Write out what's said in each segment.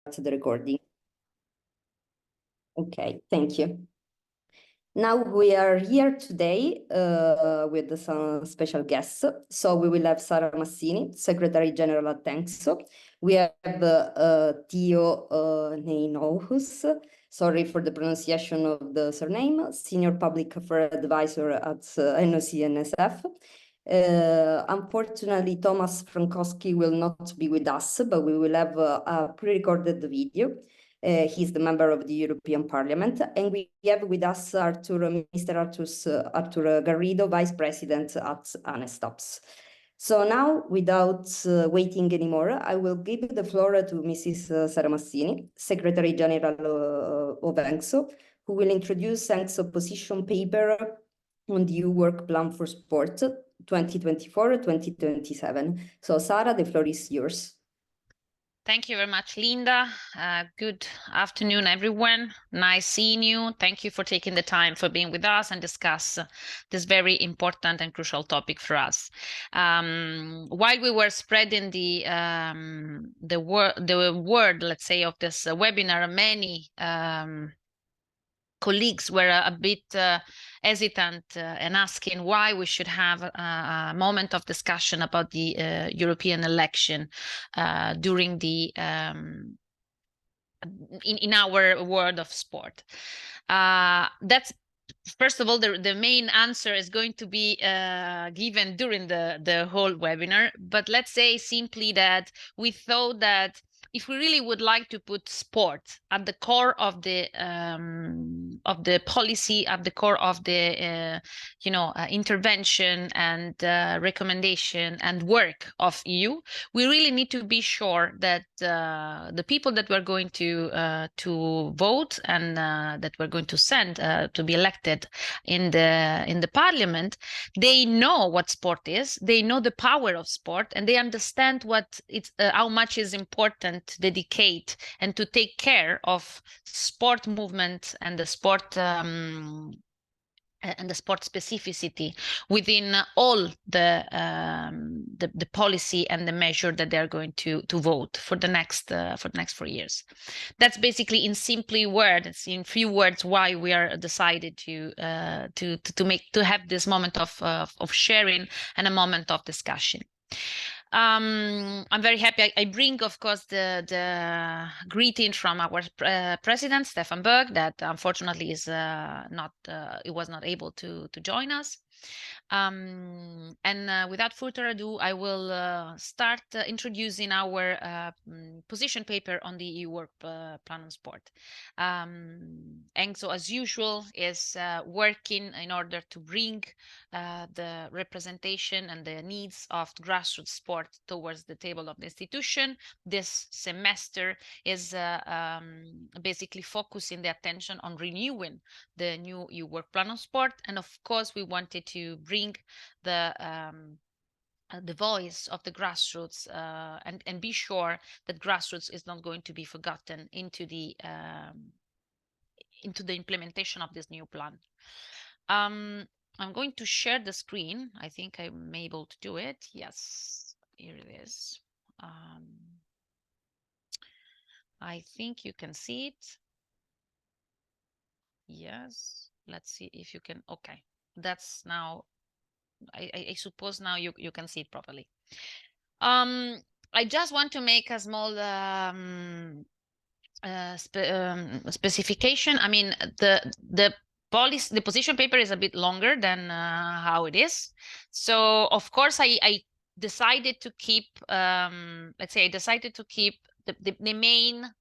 the recording. Okay, thank you. Now we are here today with some special guests. So we will have Sara Massini, Secretary General at ENGSO. We have Theo Neinouhus, sorry for the pronunciation of the surname, Senior Public Affairs Advisor at NOC-NSF. Unfortunately, Thomas Frankowski will not be with us, but we will have a pre-recorded video. He's the member of the European Parliament, and we have with us Mr. Artur Garrido, Vice President at ANESTOPS. So now, without waiting anymore, I will give the floor to Mrs. Sara Massini, Secretary General of ENGSO, who will introduce ENGSO position paper on the EU Work Plan for Sport 2024-2027. So Sara, the floor is yours. Thank you very much, Linda. Good afternoon, everyone. Nice seeing you. Thank you for taking the time for being with us and discuss this very important and crucial topic for us. While we were spreading the word, let's say, of this webinar, many colleagues were a bit hesitant and asking why we should have a moment of discussion about the European election during the in our world of sport. That's first of all, the main answer is going to be given during the whole webinar. But let's say simply that we thought that if we really would like to put sport at the core of the policy, at the core of the intervention and recommendation and work of EU, we really need to be sure that the people that we're going to vote and that we're going to send to be elected in the parliament, they know what sport is, they know the power of sport, and they understand what it's how much is important to dedicate and to take care of sport movement and the sport specificity within all the policy and the measure that they're going to vote for the next 4 years. That's basically, in simply words, in few words, why we are decided to have this moment of sharing and a moment of discussion. I'm very happy. I bring, of course, the greeting from our president, Stefan Berg, that unfortunately is he was not able to join us. And without further ado, I will start introducing our position paper on the EU Work Plan on Sport. ENGSO, as usual, is working in order to bring the representation and the needs of grassroots sport towards the table of the institution. This semester is basically focusing the attention on renewing the new EU Work Plan on Sport, and of course we wanted to bring the voice of the grassroots and be sure that grassroots is not going to be forgotten into the implementation of this new plan. I'm going to share the screen. I think I'm able to do it. Yes, here it is. I think you can see it. Yes, let's see if you can. Okay, that's now. I suppose now you can see it properly. I just want to make a small specification. I mean, the position paper is a bit longer than how it is. So of course I decided to keep let's say I decided to keep the main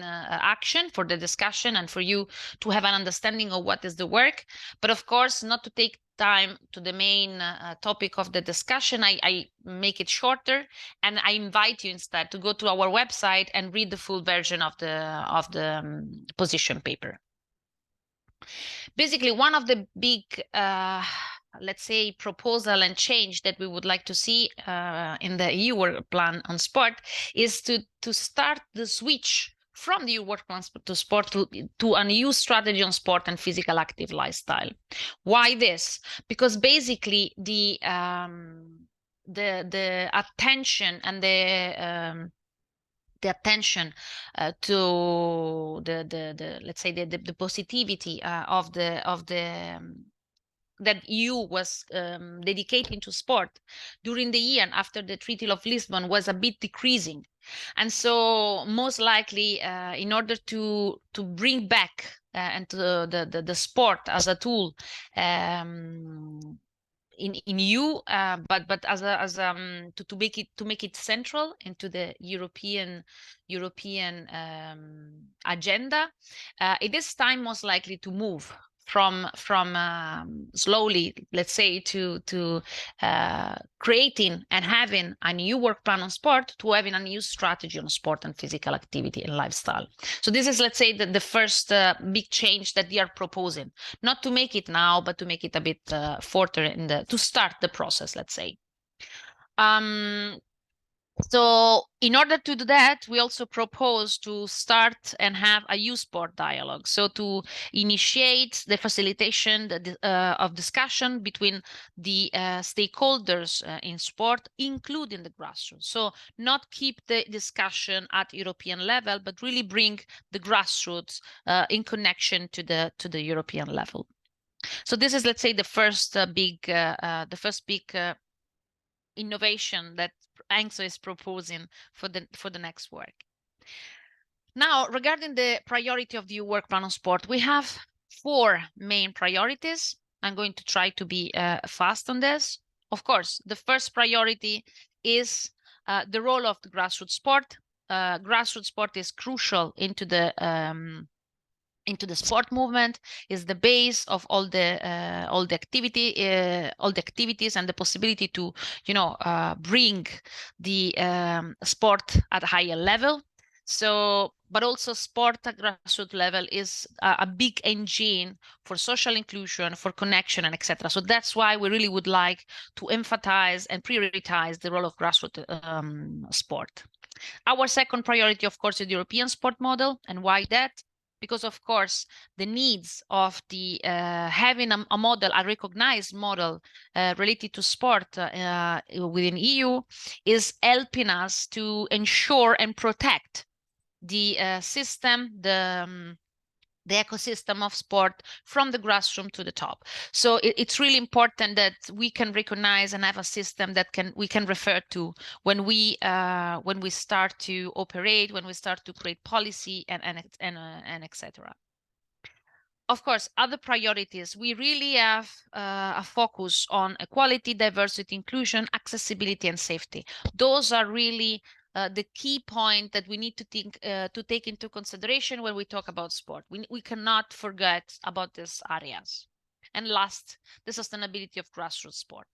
action for the discussion and for you to have an understanding of what is the work, but of course not to take time to the main topic of the discussion. I make it shorter, and I invite you instead to go to our website and read the full version of the position paper. Basically, one of the big let's say proposal and change that we would like to see in the EU Work Plan on Sport is to start the switch from the EU Work Plan to sport to a new strategy on sport and physical active lifestyle. Why this? Because basically the attention and the attention to the let's say the positivity of the that EU was dedicating to sport during the year after the Treaty of Lisbon was a bit decreasing. And so most likely in order to bring back and to the sport as a tool in EU, but as to make it central into the European agenda, it is time most likely to move from slowly, let's say, to creating and having a new work plan on sport to having a new strategy on sport and physical activity and lifestyle. So this is, let's say, the first big change that they are proposing, not to make it now, but to make it a bit further to start the process, let's say. So in order to do that, we also propose to start and have a youth sport dialogue. So to initiate the facilitation of discussion between the stakeholders in sport, including the grassroots. So not keep the discussion at European level, but really bring the grassroots in connection to the European level. So this is, let's say, the first big innovation that ENGSO is proposing for the next work. Now, regarding the priority of the work plan on sport, we have 4 main priorities. I'm going to try to be fast on this. Of course, the first priority is the role of the grassroots sport. Grassroots sport is crucial into the sport movement, is the base of all the activities and the possibility to bring the sport at a higher level. So, but also sport at grassroots level is a big engine for social inclusion, for connection, and etc. So that's why we really would like to emphasize and prioritize the role of grassroots sport. Our second priority, of course, is the European sport model. And why that? Because, of course, the needs of the having a model, a recognized model related to sport within EU is helping us to ensure and protect the system, the ecosystem of sport from the grassroots to the top. So it's really important that we can recognize and have a system that we can refer to when we start to operate, when we start to create policy and etc. Of course, other priorities, we really have a focus on equality, diversity, inclusion, accessibility, and safety. Those are really the key point that we need to take into consideration when we talk about sport. We cannot forget about these areas. And last, the sustainability of grassroots sport.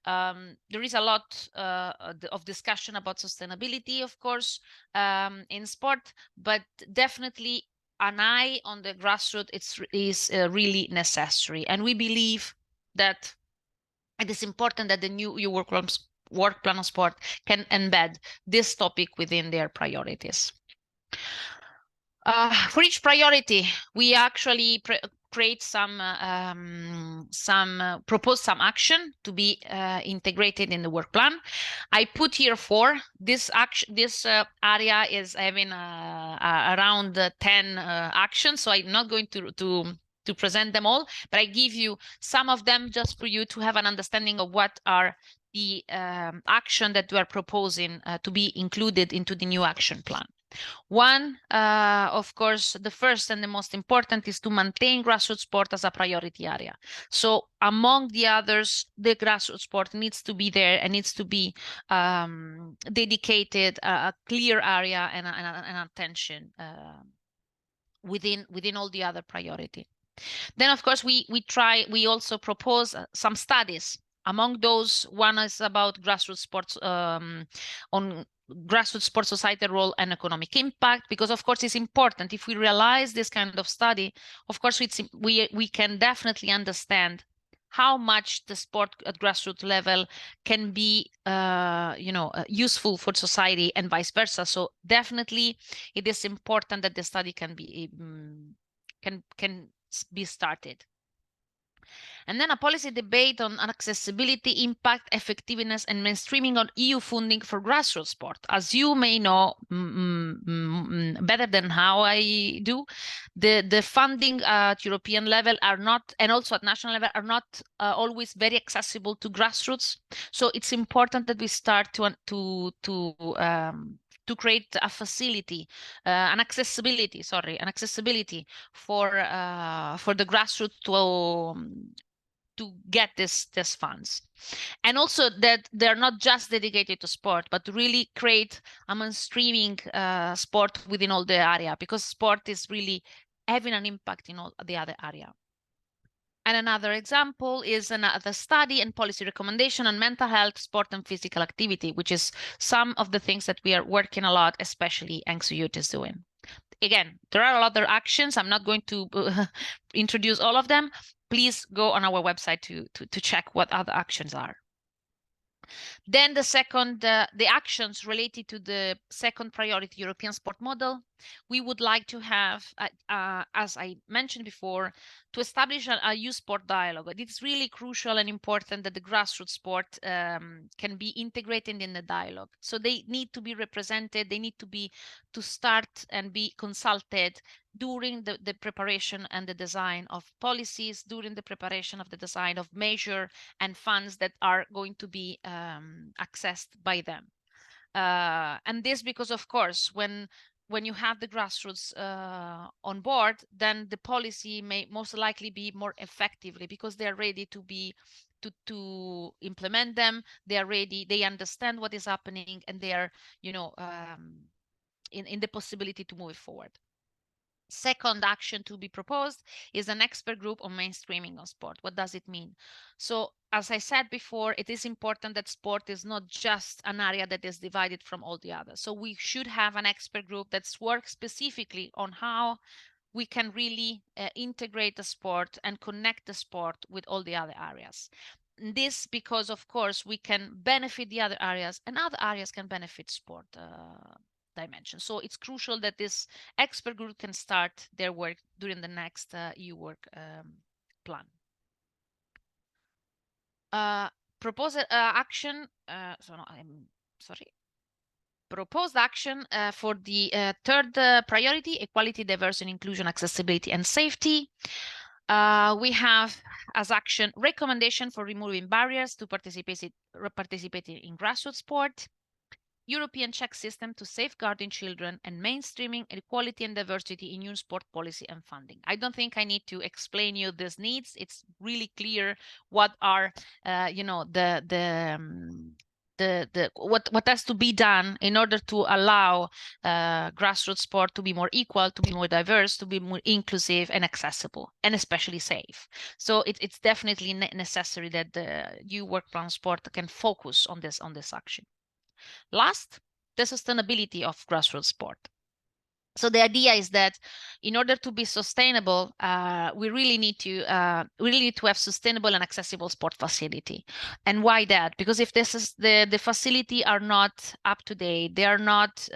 There is a lot of discussion about sustainability, of course, in sport, but definitely an eye on the grassroots is really necessary. And we believe that it is important that the new EU work plan on sport can embed this topic within their priorities. For each priority, we actually create propose some action to be integrated in the work plan. I put here 4. This area is having around 10 actions, so I'm not going to present them all, but I give you some of them just for you to have an understanding of what are the action that we are proposing to be included into the new action plan. One, of course, the first and the most important is to maintain grassroots sport as a priority area. So among the others, the grassroots sport needs to be there and needs to be dedicated a clear area and attention within all the other priority. Then, of course, we also propose some studies. Among those, one is about grassroots sports on grassroots sports society role and economic impact, because of course it's important. If we realize this kind of study, of course we can definitely understand how much the sport at grassroots level can be useful for society and vice versa. So definitely it is important that the study can be started. And then a policy debate on accessibility, impact, effectiveness, and mainstreaming on EU funding for grassroots sport. As you may know better than how I do, the funding at European level are not, and also at national level, are not always very accessible to grassroots. So it's important that we start to create a facility, an accessibility for the grassroots to get this funds, and also that they're not just dedicated to sport, but to really create a mainstreaming sport within all the area, because sport is really having an impact in all the other area. And another example is another study and policy recommendation on mental health, sport, and physical activity, which is some of the things that we are working a lot, especially ENGSO Youth is doing. Again, there are other actions. I'm not going to introduce all of them. Please go on our website to check what other actions are. Then the second, the actions related to the second priority European sport model, we would like to have, as I mentioned before, to establish a youth sport dialogue. It's really crucial and important that the grassroots sport can be integrated in the dialogue. So they need to be represented. They need to start and be consulted during the preparation and the design of policies, during the preparation of the design of measure and funds that are going to be accessed by them. And this because, of course, when you have the grassroots on board, then the policy may most likely be more effectively, because they are ready to implement them. They are ready, they understand what is happening, and they are, in the possibility to move it forward. Second action to be proposed is an expert group on mainstreaming of sport. What does it mean? So, as I said before, it is important that sport is not just an area that is divided from all the others. So we should have an expert group that works specifically on how we can really integrate the sport and connect the sport with all the other areas. This because, of course, we can benefit the other areas, and other areas can benefit sport dimension. So it's crucial that this expert group can start their work during the next EU work plan. Proposed action. Proposed action for the third priority: equality, diversity, inclusion, accessibility, and safety. We have as action recommendation for removing barriers to participating in grassroots sport, European check system to safeguarding children, and mainstreaming equality and diversity in youth sport policy and funding. I don't think I need to explain you these needs. It's really clear what are, what has to be done in order to allow grassroots sport to be more equal, to be more diverse, to be more inclusive and accessible, and especially safe. So it's definitely necessary that the EU work plan sport can focus on this action. Last, the sustainability of grassroots sport. So the idea is that in order to be sustainable, we really need to have sustainable and accessible sport facility. And why that? Because if this is the facility are not up to date, they are not,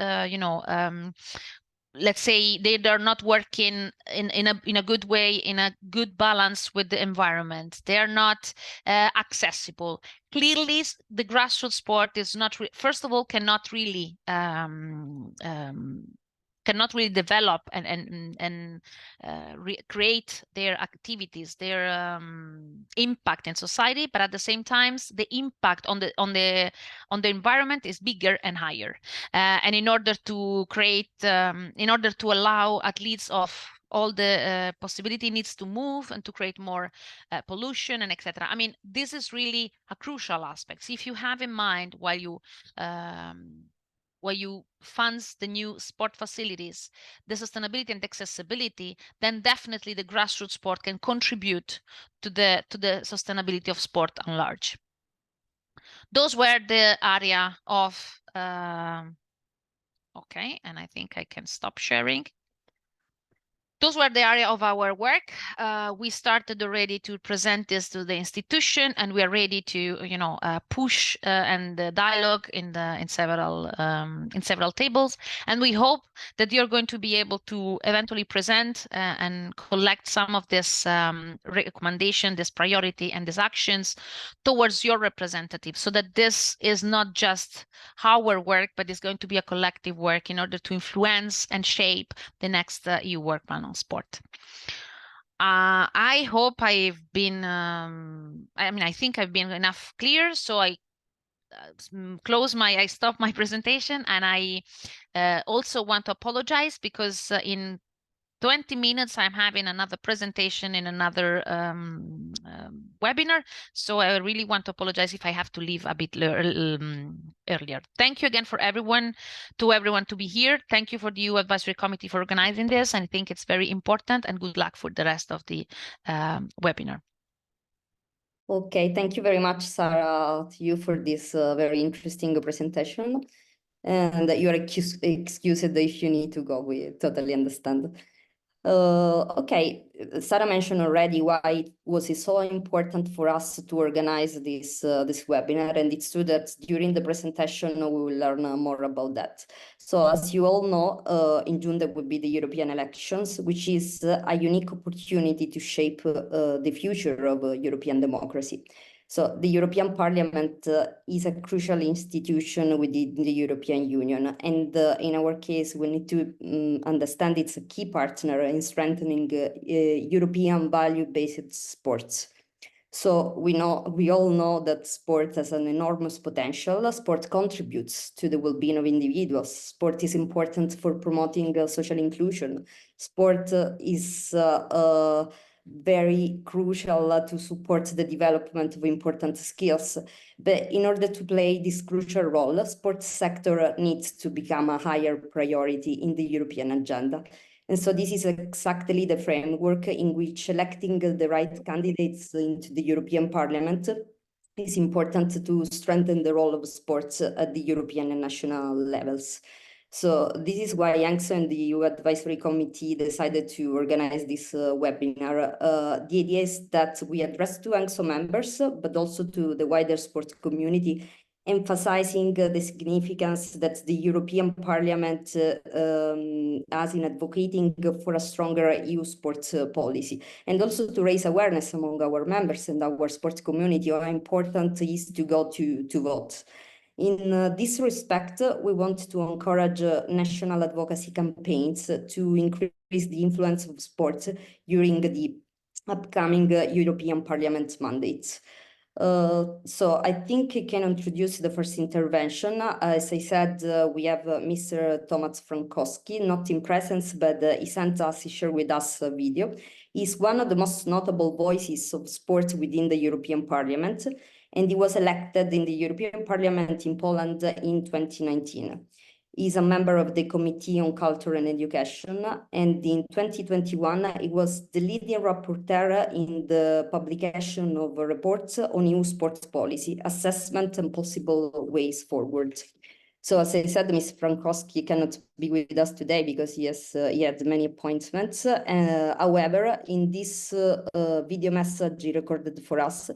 let's say they're not working in a good way, in a good balance with the environment. They are not accessible. Clearly, the grassroots sport is not, first of all, cannot really develop and create their activities, their impact in society. But at the same time, the impact on the environment is bigger and higher. And in order to create, in order to allow athletes of all the possibility needs to move and to create more pollution and etc. I mean, this is really a crucial aspect. So if you have in mind while you funds the new sport facilities, the sustainability and accessibility, then definitely the grassroots sport can contribute to the sustainability of sport at large. Those were the area of okay, and I think I can stop sharing. those were the area of our work. We started already to present this to the institution, and we are ready to, push and the dialogue in several tables. And we hope that you're going to be able to eventually present and collect some of this recommendation, this priority, and these actions towards your representative, so that this is not just our work, but it's going to be a collective work in order to influence and shape the next EU work plan on sport. I hope I've been, I think I've been enough clear. So I stop my presentation, and I also want to apologize because in 20 minutes, I'm having another presentation in another webinar. So I really want to apologize if I have to leave a bit earlier. Thank you again for everyone to be here. Thank you for the EU Advisory Committee for organizing this. And I think it's very important, and good luck for the rest of the webinar. Okay, thank you very much, Sarah, to you for this very interesting presentation. And you are excused if you need to go. We totally understand. Okay, Sarah mentioned already why it was so important for us to organize this webinar, and it's true that during the presentation we will learn more about that. So as you all know, in June there will be the European elections, which is a unique opportunity to shape the future of European democracy. So the European Parliament is a crucial institution within the European Union, and in our case, we need to understand it's a key partner in strengthening European value-based sports. So we all know that sport has an enormous potential. Sport contributes to the well-being of individuals. Sport is important for promoting social inclusion. Sport is very crucial to support the development of important skills. But in order to play this crucial role, the sports sector needs to become a higher priority in the European agenda. And so this is exactly the framework in which electing the right candidates into the European Parliament is important to strengthen the role of sports at the European and national levels. So this is why ENGSO and the EU Advisory Committee decided to organize this webinar. The idea is that we address to ENGSO members, but also to the wider sports community, emphasizing the significance that the European Parliament has in advocating for a stronger EU sports policy, and also to raise awareness among our members and our sports community how important it is to go to vote. In this respect, we want to encourage national advocacy campaigns to increase the influence of sports during the upcoming European Parliament mandates. So I think I can introduce the first intervention. As I said, we have Mr. Tomasz Frankowski, not in presence, but he sent us, he shared with us a video. He's one of the most notable voices of sport within the European Parliament, and he was elected in the European Parliament in Poland in 2019. He's a member of the Committee on Culture and Education, and in 2021, he was the leading rapporteur in the publication of reports on EU sports policy, assessment and possible ways forward. So as I said, Mr. Frankowski cannot be with us today because he had many appointments. However, in this video message he recorded for us,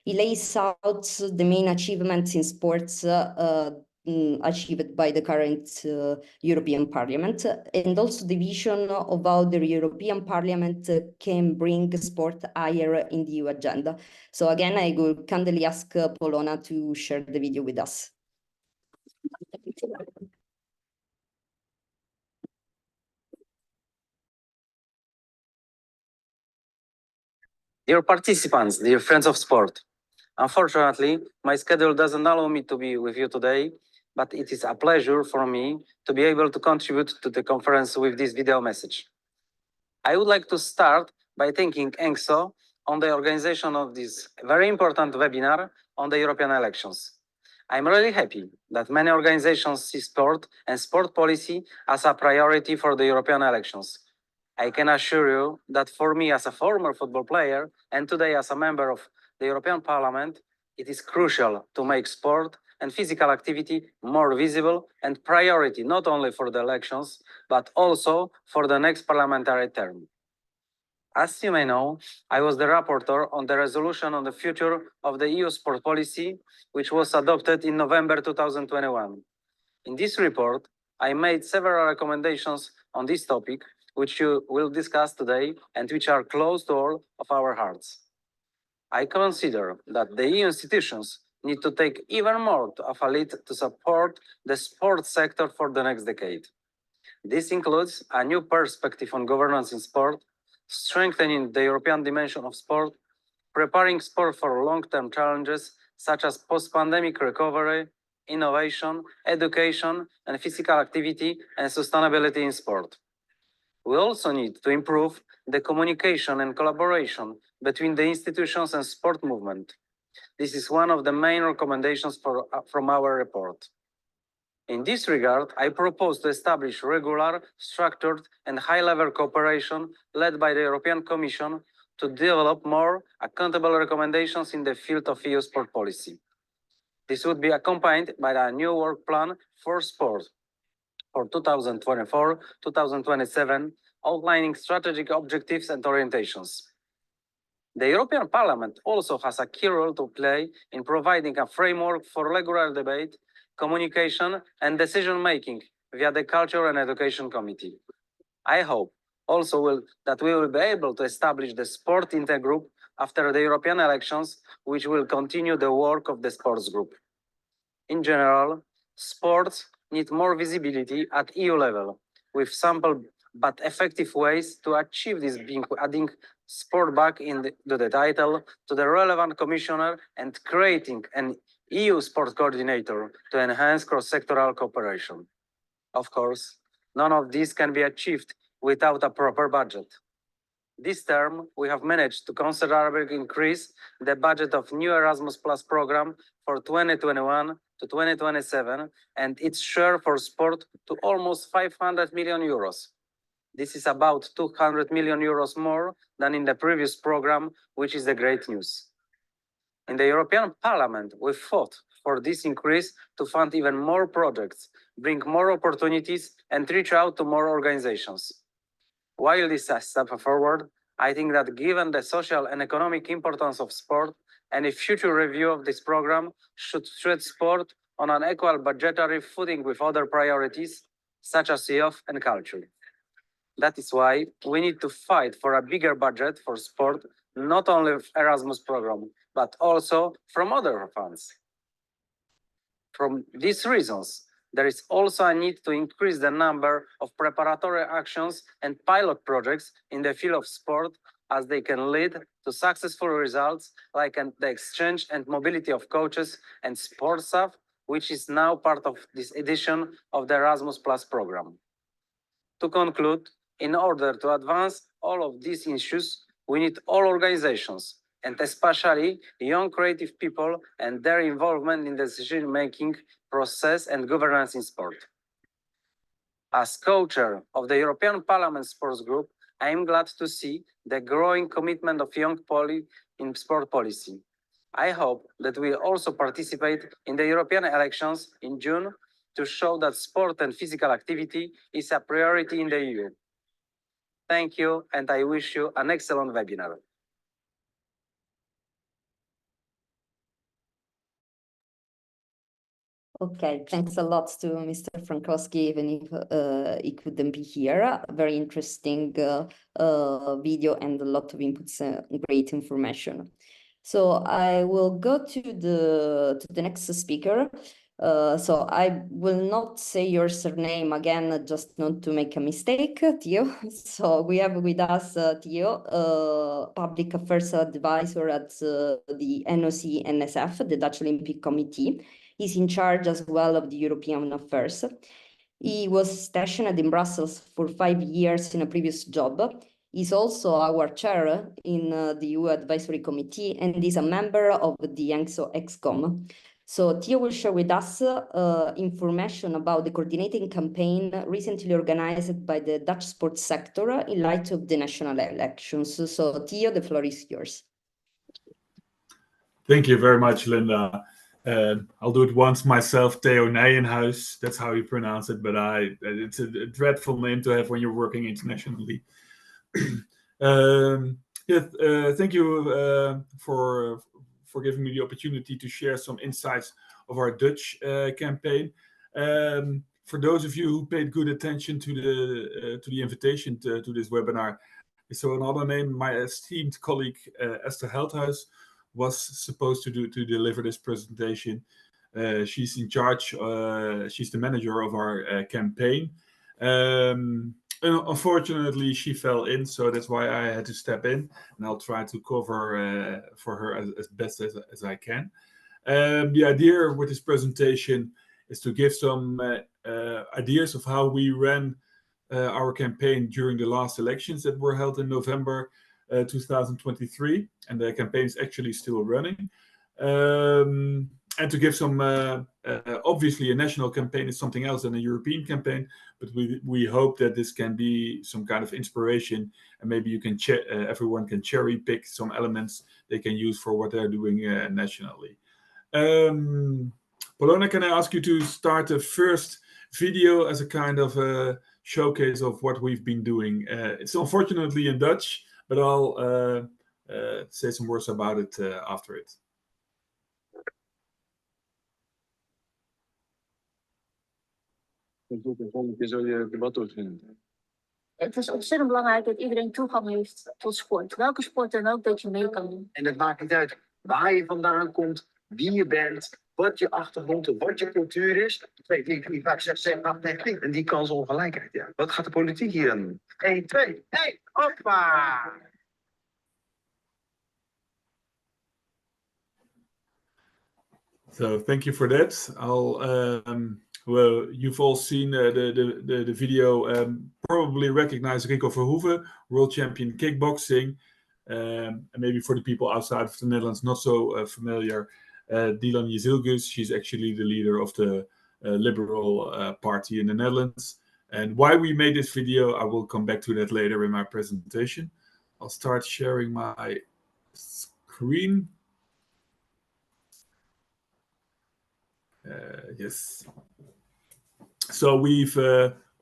he lays out the main achievements in sports achieved by the current European Parliament, and also the vision of how the European Parliament can bring sport higher in the EU agenda. So again, I will kindly ask Polona to share the video with us. Dear participants, dear friends of sport, unfortunately, my schedule doesn't allow me to be with you today, but it is a pleasure for me to be able to contribute to the conference with this video message. I would like to start by thanking ENGSO on the organization of this very important webinar on the European elections. I'm really happy that many organizations see sport and sport policy as a priority for the European elections. I can assure you that for me as a former football player and today as a member of the European Parliament, it is crucial to make sport and physical activity more visible and priority not only for the elections, but also for the next parliamentary term. As you may know, I was the rapporteur on the resolution on the future of the EU sport policy, which was adopted in November 2021. In this report, I made several recommendations on this topic, which you will discuss today and which are close to all of our hearts. I consider that the EU institutions need to take even more of a lead to support the sports sector for the next decade. This includes a new perspective on governance in sport, strengthening the European dimension of sport, preparing sport for long-term challenges such as post-pandemic recovery, innovation, education, and physical activity and sustainability in sport. We also need to improve the communication and collaboration between the institutions and sport movement. This is one of the main recommendations from our report. In this regard, I propose to establish regular, structured, and high-level cooperation led by the European Commission to develop more accountable recommendations in the field of EU sport policy. This would be accompanied by a new work plan for sport for 2024-2027, outlining strategic objectives and orientations. The European Parliament also has a key role to play in providing a framework for regular debate, communication, and decision-making via the Culture and Education Committee. I hope also that we will be able to establish the Sport Intergroup after the European elections, which will continue the work of the Sports Group. In general, sports need more visibility at EU level, with simple but effective ways to achieve this, being adding sport back into the title to the relevant commissioner and creating an EU sport coordinator to enhance cross-sectoral cooperation. Of course, none of this can be achieved without a proper budget. This term, we have managed to considerably increase the budget of new Erasmus Plus program for 2021 to 2027 and its share for sport to almost 500 million euros. This is about 200 million euros more than in the previous program, which is the great news. In the European Parliament, we fought for this increase to fund even more projects, bring more opportunities, and reach out to more organizations. While this is a step forward, I think that given the social and economic importance of sport, any future review of this program should treat sport on an equal budgetary footing with other priorities, such as youth and culture. That is why we need to fight for a bigger budget for sport, not only with Erasmus program, but also from other funds. From these reasons, there is also a need to increase the number of preparatory actions and pilot projects in the field of sport, as they can lead to successful results like the exchange and mobility of coaches and sports staff, which is now part of this edition of the Erasmus Plus program. To conclude, in order to advance all of these issues, we need all organizations, and especially young creative people and their involvement in the decision-making process and governance in sport. As co-chair of the European Parliament Sports Group, I am glad to see the growing commitment of young people in sport policy. I hope that we also participate in the European elections in June to show that sport and physical activity is a priority in the EU. Thank you, and I wish you an excellent webinar. Okay, thanks a lot to Mr. Frankowski, even if he couldn't be here. Very interesting video and a lot of inputs and great information. So I will go to the next speaker. So I will not say your surname again, just not to make a mistake, Theo. So we have with us Theo, Public Affairs Advisor at the NOC-NSF, the Dutch Olympic Committee. He's in charge as well of the European affairs. He was stationed in Brussels for 5 years in a previous job. He's also our chair in the EU Advisory Committee and is a member of the ENGSO EXCOM. So Theo will share with us information about the coordinating campaign recently organized by the Dutch sports sector in light of the national elections. So Theo, the floor is yours. Thank you very much, Linda. I'll do it once myself, Theo Nijenhuis. That's how you pronounce it, but it's a dreadful name to have when you're working internationally. Thank you for giving me the opportunity to share some insights of our Dutch campaign. For those of you who paid good attention to the invitation to this webinar, so another name, my esteemed colleague Esther Heldhuis was supposed to deliver this presentation. She's in charge. She's the manager of our campaign. Unfortunately, she fell in, so that's why I had to step in, and I'll try to cover for her as best as I can. The idea with this presentation is to give some ideas of how we ran our campaign during the last elections that were held in November 2023, and the campaign is actually still running. And to give some, obviously a national campaign is something else than a European campaign, but we hope that this can be some kind of inspiration, and maybe you can everyone can cherry pick some elements they can use for what they're doing nationally. Polona, can I ask you to start the first video as a kind of a showcase of what we've been doing? It's unfortunately in Dutch, but I'll say some words about it after it. Het is ontzettend belangrijk dat iedereen toegang heeft tot sport. Welke sport dan ook, dat je mee kan doen. En het maakt niet uit waar je vandaan komt, wie je bent, wat je achtergrond is, wat je cultuur is. Die vaak zegt, en die kansongelijkheid. Ja. Wat gaat de politiek hier aan doen? 1, 2, 1, hoppa! So thank you for that. Well, you've all seen the video. Probably recognize Rico Verhoeven, world champion kickboxing. And maybe for the people outside of the Netherlands not so familiar, Dilan Yeşilgöz, she's actually the leader of the Liberal Party in the Netherlands. And why we made this video, I will come back to that later in my presentation. I'll start sharing my screen. Yes. So we've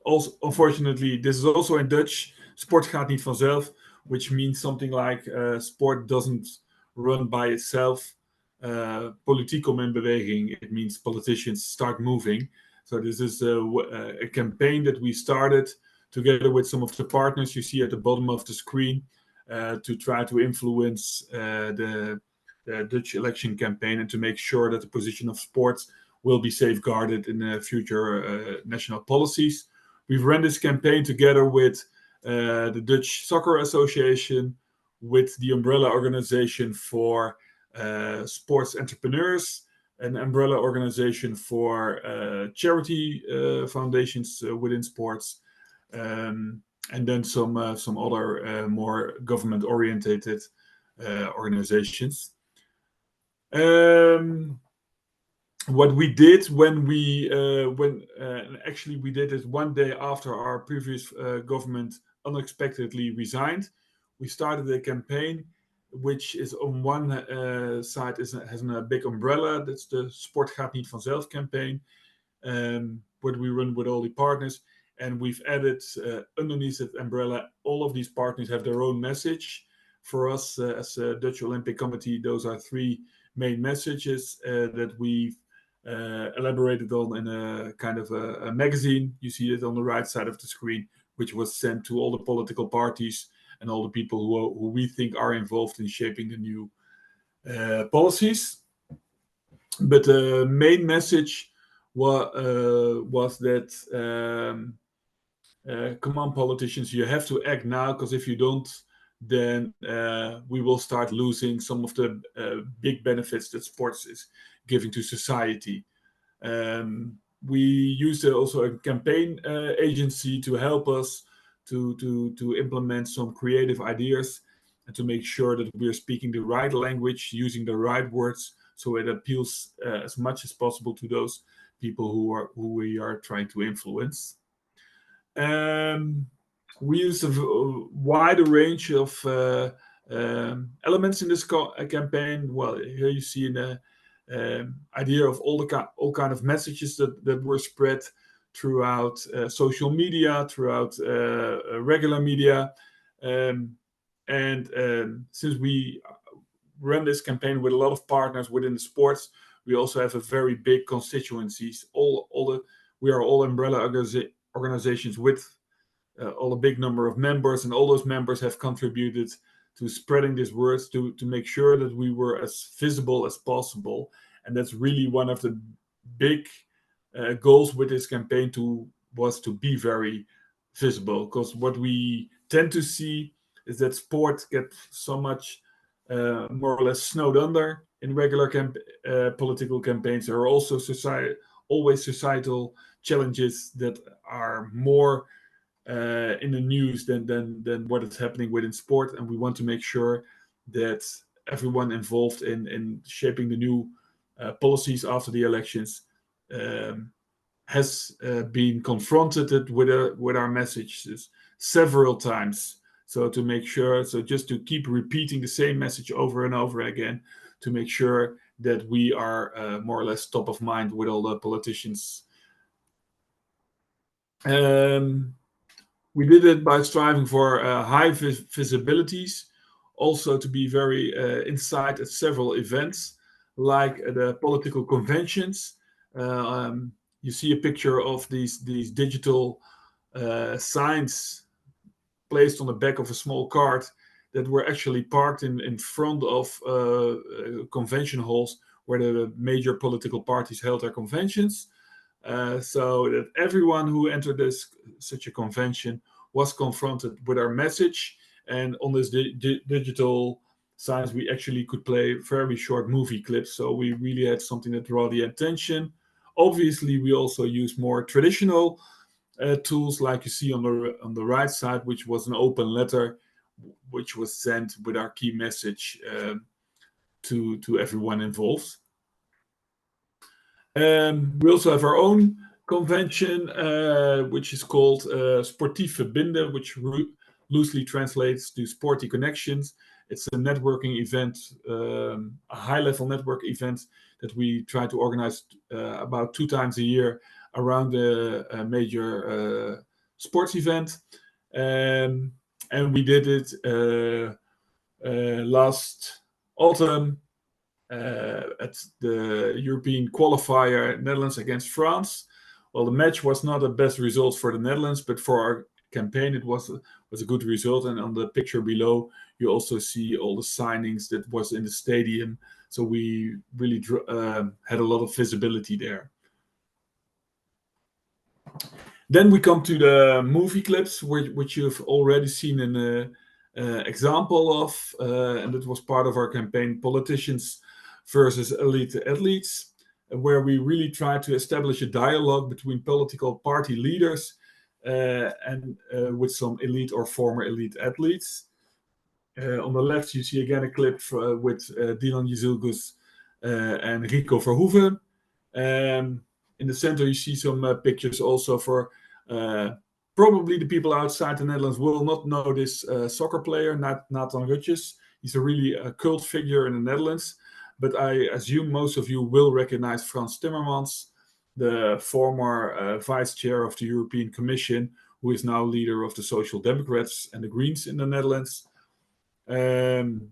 also, unfortunately, this is also in Dutch. Sport gaat niet vanzelf, which means something like sport doesn't run by itself. Politiek komt in beweging. It means politicians start moving. So this is a campaign that we started together with some of the partners you see at the bottom of the screen to try to influence the Dutch election campaign and to make sure that the position of sports will be safeguarded in future national policies. We've run this campaign together with the Dutch Soccer Association, with the umbrella organization for sports entrepreneurs, an umbrella organization for charity foundations within sports, and then some other more government-orientated organizations. What we did actually we did it one day after our previous government unexpectedly resigned. We started a campaign which is on one side has a big umbrella. That's the Sport gaat niet vanzelf campaign, what we run with all the partners. And we've added underneath that umbrella, all of these partners have their own message. For us as a Dutch Olympic Committee, those are three main messages that we've elaborated on in a kind of a magazine. You see it on the right side of the screen, which was sent to all the political parties and all the people who we think are involved in shaping the new policies. But the main message was that come on, politicians, you have to act now, because if you don't, then we will start losing some of the big benefits that sports is giving to society. We used also a campaign agency to help us to implement some creative ideas and to make sure that we're speaking the right language, using the right words, so it appeals as much as possible to those people who we are trying to influence. We used a wider range of elements in this campaign. Well, here you see in idea of all kind of messages that were spread throughout social media, throughout regular media. Since we run this campaign with a lot of partners within the sports, we also have a very big constituencies. We are all umbrella organizations with all a big number of members, and all those members have contributed to spreading this word to make sure that we were as visible as possible. And that's really one of the big goals with this campaign was to be very visible, because what we tend to see is that sport gets so much more or less snowed under in regular political campaigns. There are also always societal challenges that are more in the news than what is happening within sport, and we want to make sure that everyone involved in shaping the new policies after the elections has been confronted with our messages several times. So to make sure, just to keep repeating the same message over and over again, to make sure that we are more or less top of mind with all the politicians. We did it by striving for high visibilities, also to be very inside at several events, like the political conventions. You see a picture of these digital signs placed on the back of a small cart that were actually parked in front of convention halls where the major political parties held their conventions. So that everyone who entered such a convention was confronted with our message. And on this digital signs, we actually could play very short movie clips. So we really had something that drew the attention. Obviously, we also use more traditional tools, like you see on the right side, which was an open letter, which was sent with our key message to everyone involved. We also have our own convention, which is called Sportief Verbinden, which loosely translates to Sporty Connections. It's a networking event, a high-level network event that we try to organize about 2 times a year around a major sports event. And we did it last autumn at the European qualifier, Netherlands against France. Well, the match was not the best result for the Netherlands, but for our campaign it was a good result. And on the picture below, you also see all the signings that was in the stadium. So we really had a lot of visibility there. Then we come to the movie clips, which you've already seen an example of, and it was part of our campaign, Politicians versus Elite Athletes, where we really try to establish a dialogue between political party leaders and with some elite or former elite athletes. On the left, you see again a clip with Dylan Jezilgus and Rico Verhoeven. In the center, you see some pictures also for probably the people outside the Netherlands will not know this soccer player, Nathan Rutjes. He's a really cult figure in the Netherlands. But I assume most of you will recognize Frans Timmermans, the former vice chair of the European Commission, who is now leader of the Social Democrats and the Greens in the Netherlands. And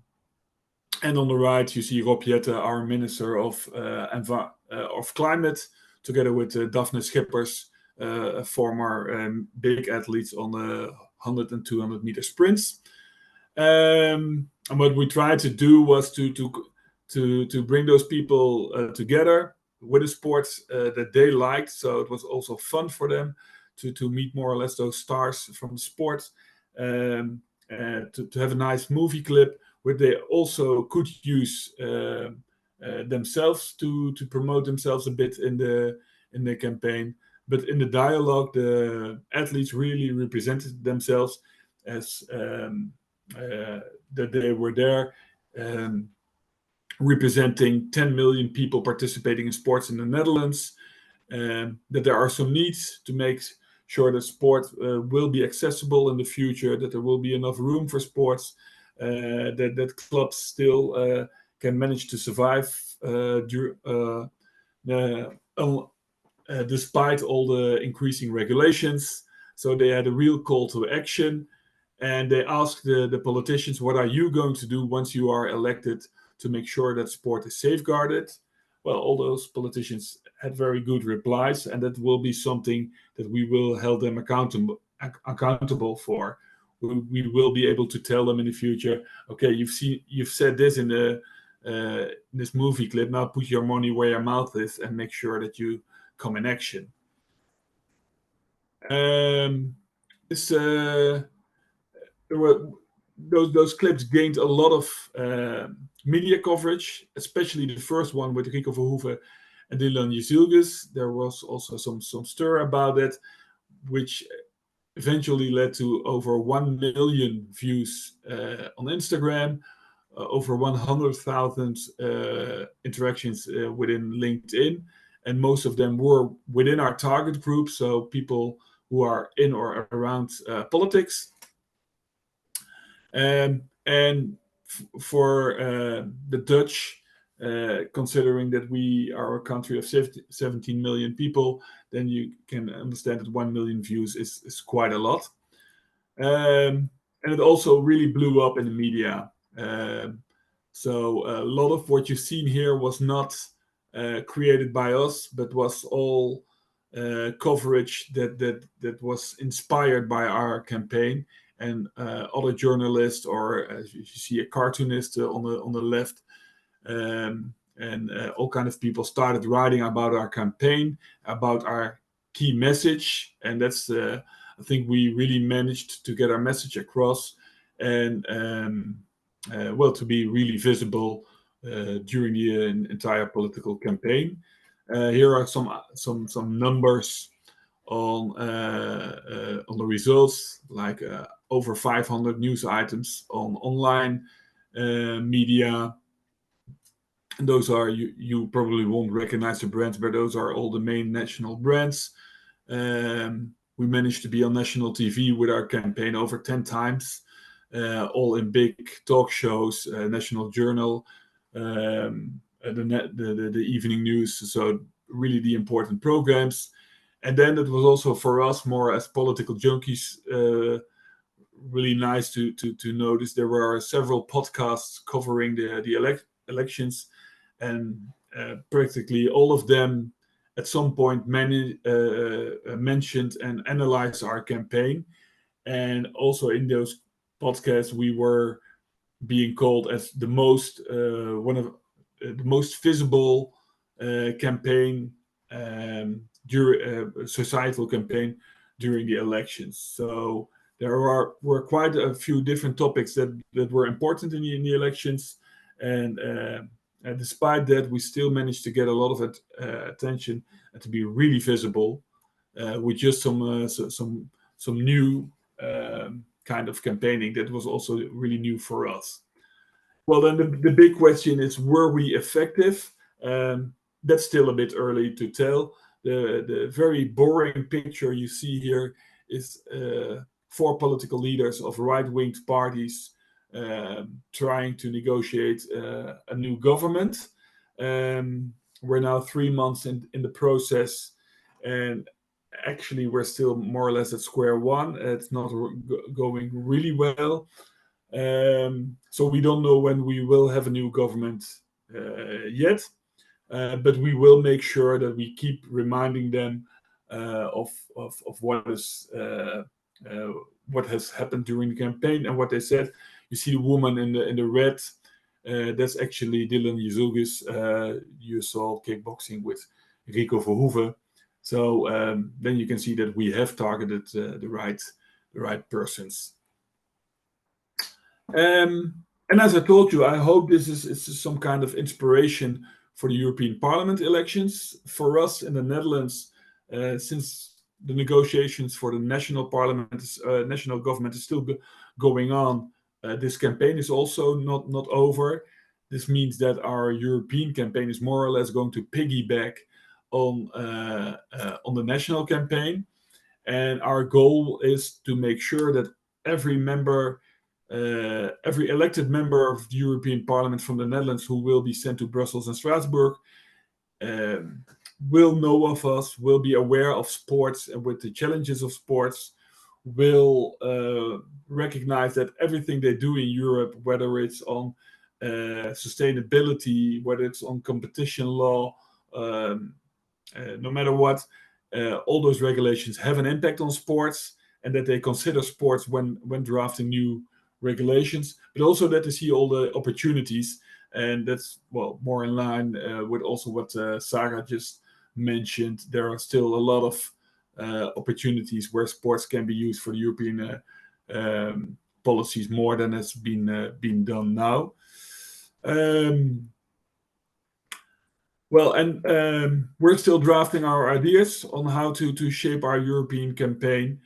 on the right, you see Rob Jetten, our Minister of Climate, together with Daphne Schippers, former big athletes on the 100 and 200 meter sprints. And what we tried to do was to bring those people together with a sport that they liked. So it was also fun for them to meet more or less those stars from the sport, to have a nice movie clip where they also could use themselves to promote themselves a bit in the campaign. But in the dialogue, the athletes really represented themselves as that they were there representing 10 million people participating in sports in the Netherlands, that there are some needs to make sure that sport will be accessible in the future, that there will be enough room for sports, that clubs still can manage to survive despite all the increasing regulations. So they had a real call to action, and they asked the politicians, what are you going to do once you are elected to make sure that sport is safeguarded? Well, all those politicians had very good replies, and that will be something that we will hold them accountable for. We will be able to tell them in the future, okay, you've said this in this movie clip, now put your money where your mouth is and make sure that you come in action. Those clips gained a lot of media coverage, especially the first one with Rico Verhoeven and Dylan Yezilgus. There was also some stir about it, which eventually led to over 1 million views on Instagram, over 100,000 interactions within LinkedIn, and most of them were within our target group, so people who are in or around politics. And for the Dutch, considering that we are a country of 17 million people, then you can understand that 1 million views is quite a lot. And it also really blew up in the media. So a lot of what you've seen here was not created by us, but was all coverage that was inspired by our campaign, and other journalists, or as you see a cartoonist on the left, and all kind of people started writing about our campaign, about our key message, and that's I think we really managed to get our message across, and well, to be really visible during the entire political campaign. Here are some numbers on the results, like over 500 news items on online media. And those are, you probably won't recognize the brands, but those are all the main national brands. We managed to be on national TV with our campaign over 10 times, all in big talk shows, National Journal, the evening news, so really the important programs. And then it was also for us, more as political junkies, really nice to notice there were several podcasts covering the elections, and practically all of them at some point mentioned and analyzed our campaign. And also in those podcasts, we were being called as the most one of the most visible campaign, societal campaign during the elections. So there were quite a few different topics that were important in the elections, and despite that, we still managed to get a lot of attention and to be really visible with just some new kind of campaigning that was also really new for us. Well, then the big question is, were we effective? That's still a bit early to tell. The very boring picture you see here is 4 political leaders of right-winged parties trying to negotiate a new government. We're now 3 months in the process, and actually we're still more or less at square one. It's not going really well. So we don't know when we will have a new government yet, but we will make sure that we keep reminding them of what has happened during the campaign and what they said. You see the woman in the red, that's actually Dylan Yezilgus. You saw kickboxing with Rico Verhoeven. So then you can see that we have targeted the right persons. And as I told you, I hope this is some kind of inspiration for the European Parliament elections. For us in the Netherlands, since the negotiations for the national government is still going on, this campaign is also not over. This means that our European campaign is more or less going to piggyback on the national campaign, and our goal is to make sure that every member every elected member of the European Parliament from the Netherlands who will be sent to Brussels and Strasbourg will know of us, will be aware of sports and with the challenges of sports, will recognize that everything they do in Europe, whether it's on sustainability, whether it's on competition law, no matter what, all those regulations have an impact on sports, and that they consider sports when drafting new regulations, but also that they see all the opportunities. And that's, well, more in line with also what Sarah just mentioned. There are still a lot of opportunities where sports can be used for the European policies more than has been done now. We're still drafting our ideas on how to shape our European campaign.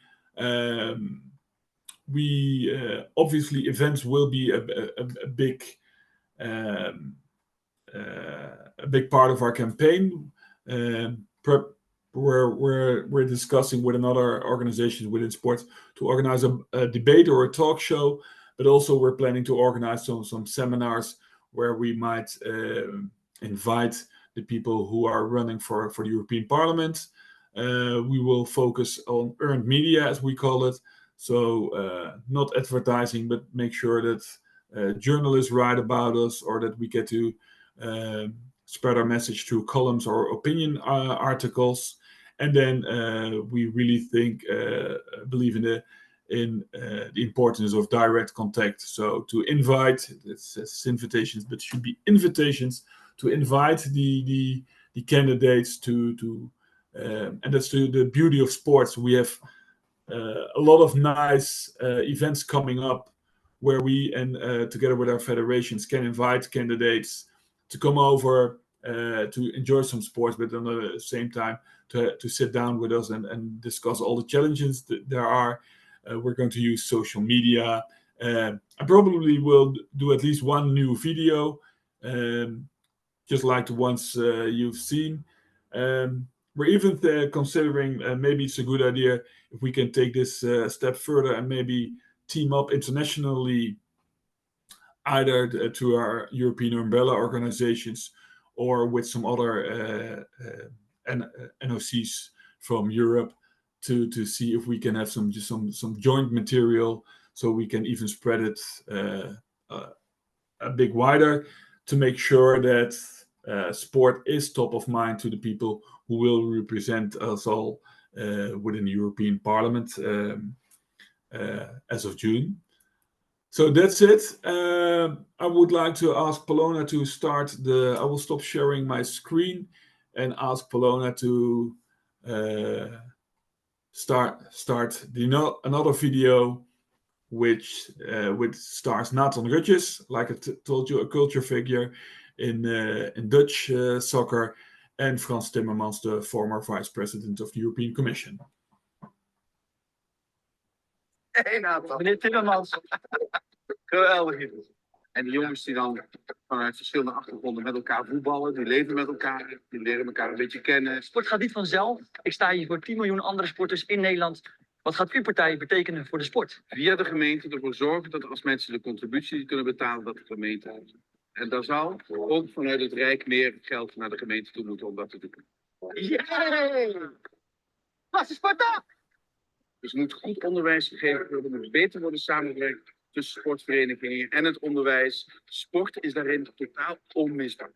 Obviously events will be a big part of our campaign. We're discussing with another organization within sports to organize a debate or a talk show, but also we're planning to organize some seminars where we might invite the people who are running for the European Parliament. We will focus on earned media, as we call it. So not advertising, but make sure that journalists write about us, or that we get to spread our message through columns or opinion articles. And then we really believe in the importance of direct contact. So to invite, it says invitations, but should be invitations, to invite the candidates to and that's the beauty of sports. We have a lot of nice events coming up where we, and together with our federations, can invite candidates to come over to enjoy some sports, but at the same time to sit down with us and discuss all the challenges that there are. We're going to use social media. I probably will do at least one new video, just like the ones you've seen. We're even considering maybe it's a good idea if we can take this a step further and maybe team up internationally, either to our European umbrella organizations or with some other NOCs from Europe to see if we can have some joint material, so we can even spread it a bit wider, to make sure that sport is top of mind to the people who will represent us all within the European Parliament as of June. So that's it. I would like to ask Polona to start I will stop sharing my screen and ask Polona to start another video which stars Nathan Rutjes, like I told you, a culture figure in Dutch soccer, and Frans Timmermans, the former vice president of the European Commission. Hey Nathan. Meneer Timmermans. Geweldig. En die jongens die dan vanuit verschillende achtergronden met elkaar voetballen, die leven met elkaar, die leren elkaar een beetje kennen. Sport gaat niet vanzelf. Ik sta hier voor 10 miljoen andere sporters in Nederland. Wat gaat uw partij betekenen voor de sport? Via de gemeente ervoor zorgen dat als mensen de contributie kunnen betalen, dat de gemeente. En daar zou ook vanuit het Rijk meer geld naar de gemeente toe moeten om dat te doen. Yay! Wat is Sparta? Dus er moet goed onderwijs gegeven worden, er moet beter worden samengewerkt tussen sportverenigingen en het onderwijs. Sport is daarin totaal onmisbaar.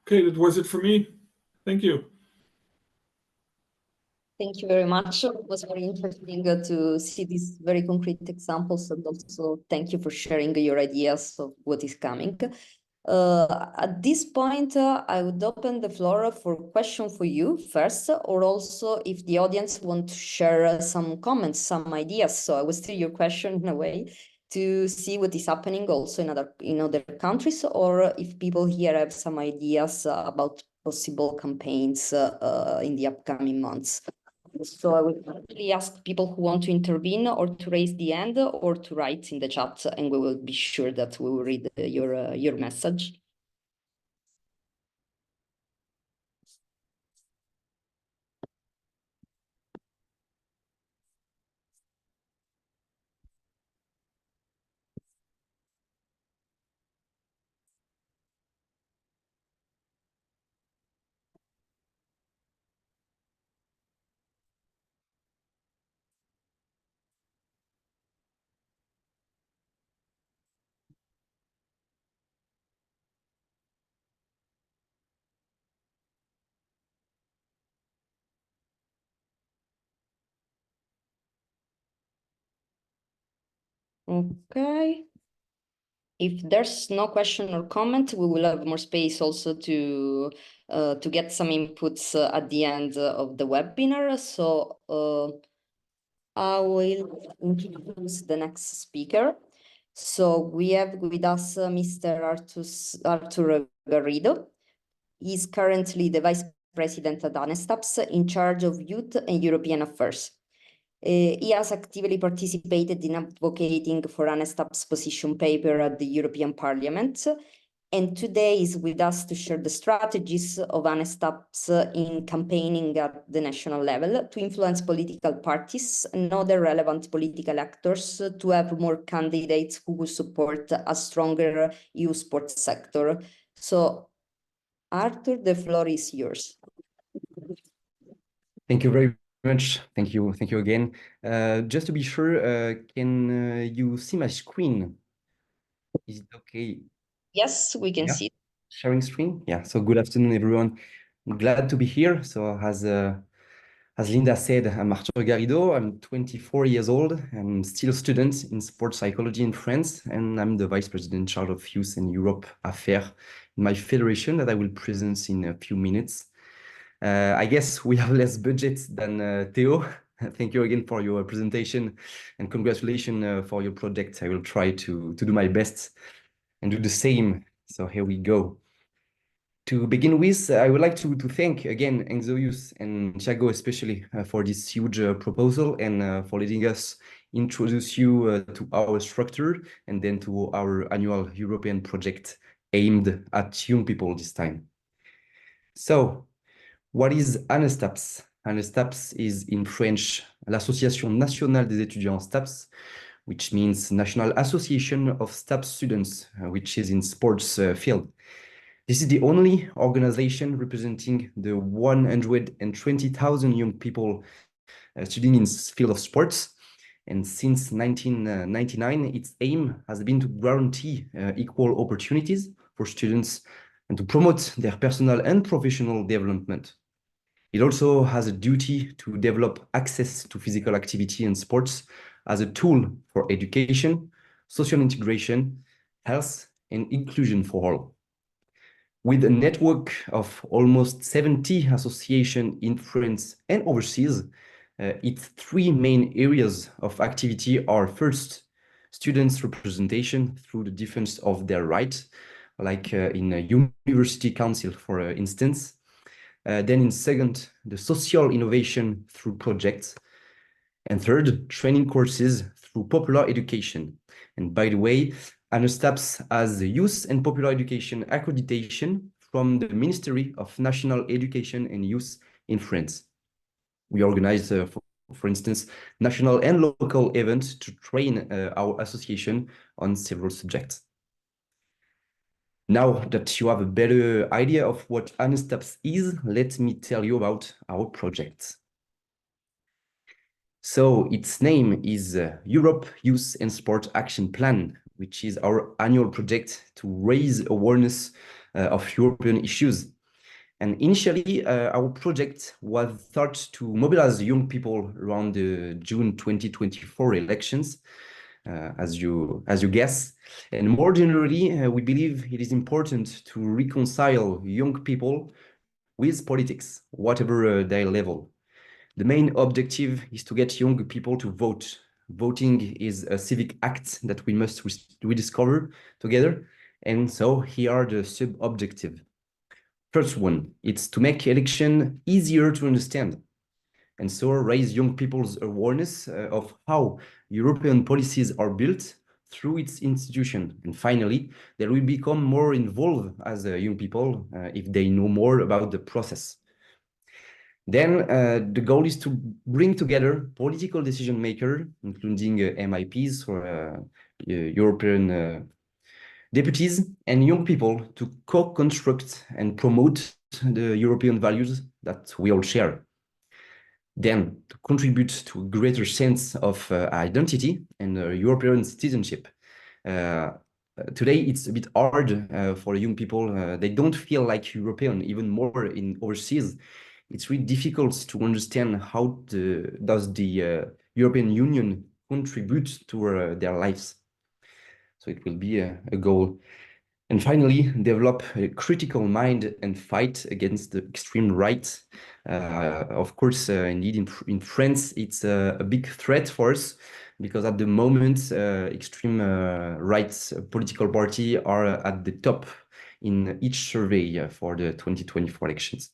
Okay, that was it for me. Thank you. Thank you very much. It was very interesting to see these very concrete examples, and also thank you for sharing your ideas of what is coming. At this point, I would open the floor for question for you first, or also if the audience want to share some comments, some ideas. So I will steal your question in a way to see what is happening also in other countries, or if people here have some ideas about possible campaigns in the upcoming months. So I would really ask people who want to intervene or to raise the hand or to write in the chat, and we will be sure that we will read your message. Okay. If there's no question or comment, we will have more space also to get some inputs at the end of the webinar. So I will introduce the next speaker. So we have with us Mr. Arturo Garrido. He's currently the Vice President at ANESTAPS in charge of youth and European affairs. He has actively participated in advocating for ANESTAP's position paper at the European Parliament, and today is with us to share the strategies of ANESTAPS in campaigning at the national level to influence political parties and other relevant political actors to have more candidates who will support a stronger EU sports sector. So, Arthur, the floor is yours. Thank you very much. Thank you again. Just to be sure, can you see my screen? Is it okay? Yes, we can see. Sharing screen? Yeah, so good afternoon, everyone. I'm glad to be here. So as Linda said, I'm Arturo Garrido. I'm 24 years old. I'm still a student in sports psychology in France, and I'm the Vice President in charge of Youth and Europe Affairs in my federation that I will present in a few minutes. I guess we have less budget than Theo. Thank you again for your presentation and congratulations for your project. I will try to do my best and do the same. So here we go. To begin with, I would like to thank again ENGSO Youth and Thiago especially for this huge proposal and for letting us introduce you to our structure and then to our annual European project aimed at young people this time. So, what is ANESTAPS? ANESTAPS is in French, l'Association Nationale des Étudiants STAPS, which means National Association of STAPS Students, which is in sports field. This is the only organization representing the 120,000 young people studying in field of sports. And since 1999, its aim has been to guarantee equal opportunities for students and to promote their personal and professional development. It also has a duty to develop access to physical activity and sports as a tool for education, social integration, health, and inclusion for all. With a network of almost 70 associations in France and overseas, its three main areas of activity are first, students' representation through the defense of their rights, like in a university council, for instance. Then in second, the social innovation through projects. And third, training courses through popular education. And by the way, ANESTAPS has the Youth and Popular Education accreditation from the Ministry of National Education and Youth in France. We organize, for instance, national and local events to train our association on several subjects. Now that you have a better idea of what ANESTAPS is, let me tell you about our project. So its name is Europe Youth and Sport Action Plan, which is our annual project to raise awareness of European issues. And initially, our project was thought to mobilize young people around the June 2024 elections, as you guess. And more generally, we believe it is important to reconcile young people with politics, whatever their level. The main objective is to get young people to vote. Voting is a civic act that we must rediscover together. And so here are the sub-objectives. First one, it's to make election easier to understand, and so raise young people's awareness of how European policies are built through its institution. And finally, they will become more involved as young people if they know more about the process. Then the goal is to bring together political decision makers, including MIPs or European deputies and young people, to co-construct and promote the European values that we all share. Then to contribute to a greater sense of identity and European citizenship. Today, it's a bit hard for young people. They don't feel like European, even more in overseas. It's really difficult to understand how does the European Union contribute to their lives. So it will be a goal. And finally, develop a critical mind and fight against the extreme right. Of course, indeed, in France, it's a big threat for us because at the moment, extreme right political parties are at the top in each survey for the 2024 elections.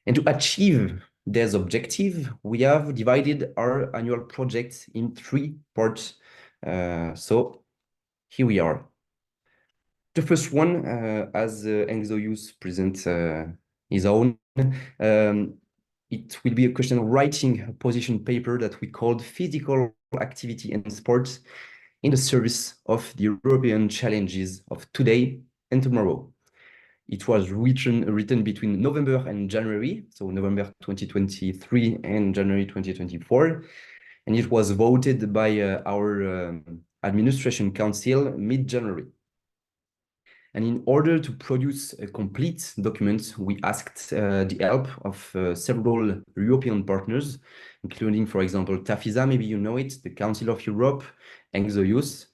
And to achieve this objective, we have divided our annual project in 3 parts. So here we are. The first one, as ENGSO Youth presents his own, it will be a question of writing a position paper that we called Physical Activity and Sports in the Service of the European Challenges of Today and Tomorrow. It was written between November and January, so November 2023 and January 2024, and it was voted by our administration council mid-January. And in order to produce a complete document, we asked the help of several European partners, including, for example, TAFISA, maybe you know it, the Council of Europe, ENGSO Youth,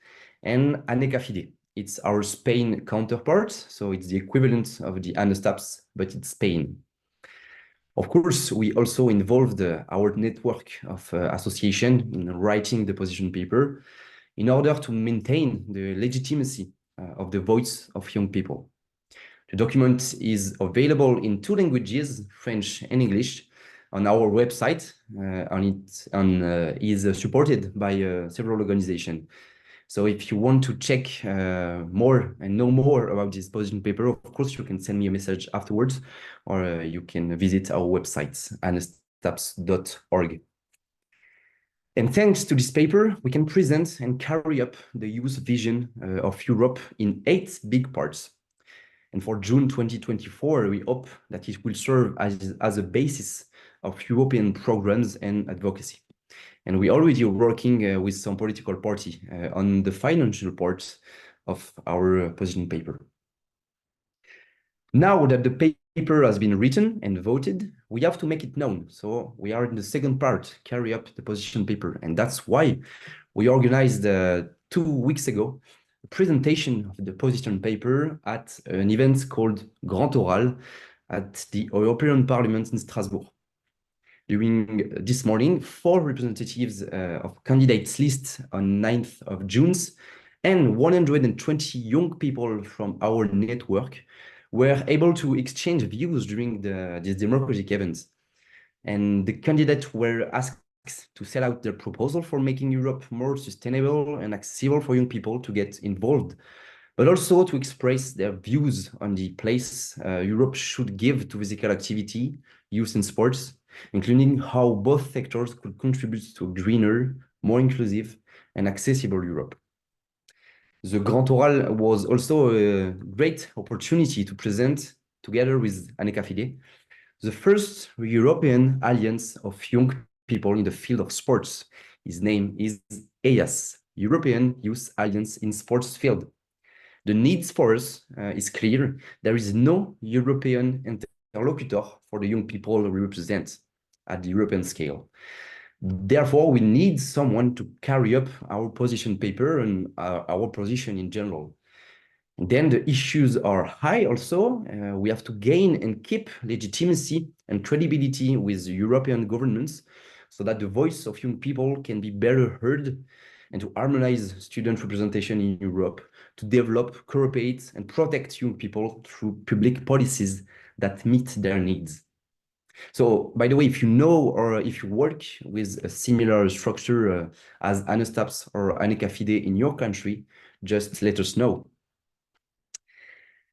and ANECAFIDE. It's our Spain counterpart, so it's the equivalent of the ANESTAPS, but it's Spain. Of course, we also involved our network of association in writing the position paper in order to maintain the legitimacy of the voice of young people. The document is available in 2 languages, French and English, on our website, and is supported by several organizations. So if you want to check more and know more about this position paper, of course, you can send me a message afterwards, or you can visit our website, anestaps.org. And thanks to this paper, we can present and carry up the youth vision of Europe in 8 big parts. And for June 2024, we hope that it will serve as a basis of European programs and advocacy. And we already are working with some political party on the financial part of our position paper. Now that the paper has been written and voted, we have to make it known. So we are in the second part, carry up the position paper. And that's why we organized 2 weeks ago a presentation of the position paper at an event called Grand Oral at the European Parliament in Strasbourg. During this morning, 4 representatives of candidates list on 9th of June and 120 young people from our network were able to exchange views during this democratic event. And the candidates were asked to set out their proposal for making Europe more sustainable and accessible for young people to get involved, but also to express their views on the place Europe should give to physical activity, youth and sports, including how both sectors could contribute to a greener, more inclusive and accessible Europe. The Grand Oral was also a great opportunity to present, together with ANECAFIDE, the first European Alliance of Young People in the field of sports. His name is EYAS, European Youth Alliance in Sports Field. The needs for us is clear. There is no European interlocutor for the young people we represent at the European scale. Therefore, we need someone to carry up our position paper and our position in general. And then the issues are high also. We have to gain and keep legitimacy and credibility with European governments so that the voice of young people can be better heard, and to harmonize student representation in Europe, to develop, cooperate, and protect young people through public policies that meet their needs. So, by the way, if you know or if you work with a similar structure as ANESTAPS or ANECAFIDE in your country, just let us know.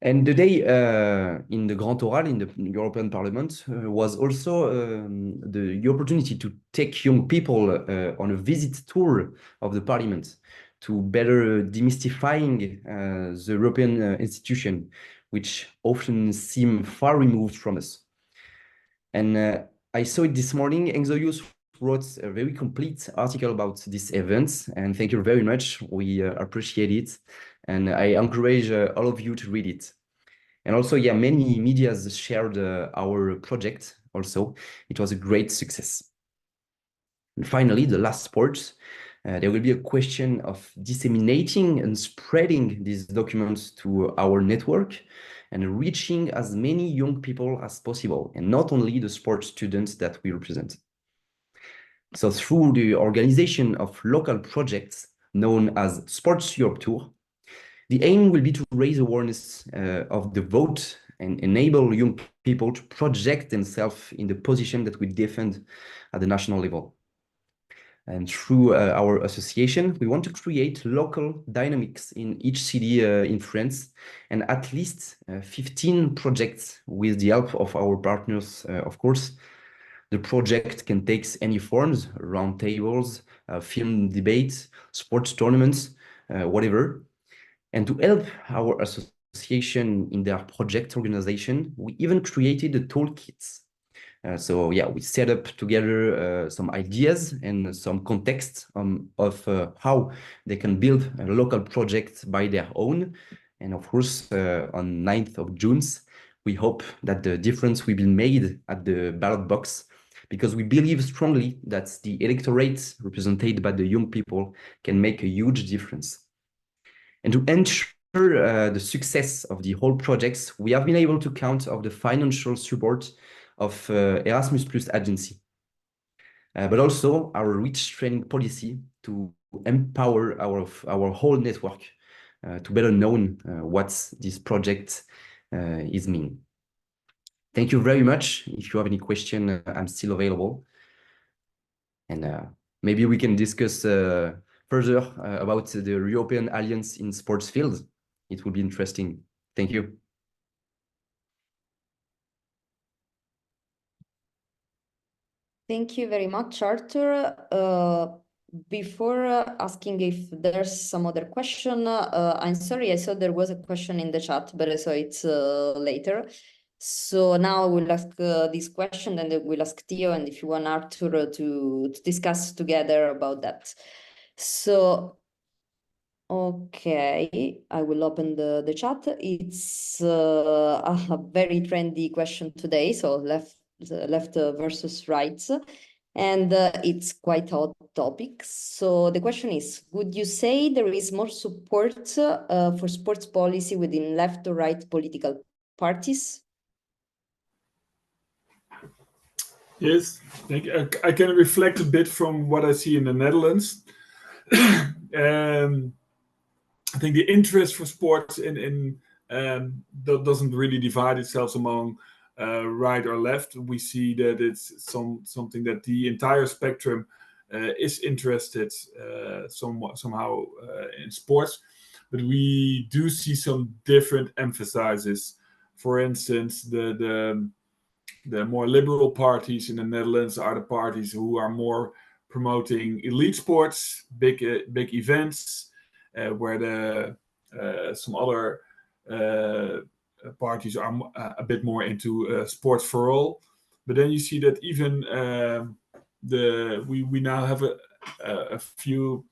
And the day in the Grand Oral in the European Parliament was also the opportunity to take young people on a visit tour of the Parliament to better demystifying the European institution, which often seem far removed from us. And I saw it this morning. ENGSO Youth wrote a very complete article about this event, and thank you very much. We appreciate it, and I encourage all of you to read it. And also, yeah, many medias shared our project also. It was a great success. And finally, the last part, there will be a question of disseminating and spreading these documents to our network and reaching as many young people as possible, and not only the sports students that we represent. So through the organization of local projects known as Sports Europe Tour, the aim will be to raise awareness of the vote and enable young people to project themselves in the position that we defend at the national level. And through our association, we want to create local dynamics in each city in France, and at least 15 projects with the help of our partners, of course. The project can take any forms: round tables, film debates, sports tournaments, whatever. And to help our association in their project organization, we even created a toolkit. So yeah, we set up together some ideas and some context of how they can build a local project by their own. And of course, on 9th of June, we hope that the difference will be made at the ballot box, because we believe strongly that the electorate represented by the young people can make a huge difference. And to ensure the success of the whole projects, we have been able to count on the financial support of Erasmus Plus agency, but also our rich training policy to empower our whole network to better know what this project is mean. Thank you very much. If you have any question, I'm still available. And maybe we can discuss further about the European Alliance in sports field. It will be interesting. Thank you. Thank you very much, Arthur. Before asking if there's some other question, I'm sorry, I saw there was a question in the chat, but I saw it later. So now we'll ask this question, and then we'll ask Theo, and if you want Arthur to discuss together about that. So, okay, I will open the chat. It's a very trendy question today, so left versus right. And it's quite a hot topic. So the question is, would you say there is more support for sports policy within left or right political parties? Yes, I can reflect a bit from what I see in the Netherlands. I think the interest for sports doesn't really divide itself among right or left. We see that it's something that the entire spectrum is interested somehow in sports, but we do see some different emphases. For instance, the more liberal parties in the Netherlands are the parties who are more promoting elite sports, big events, where some other parties are a bit more into sports for all. But then you see that even we now have a few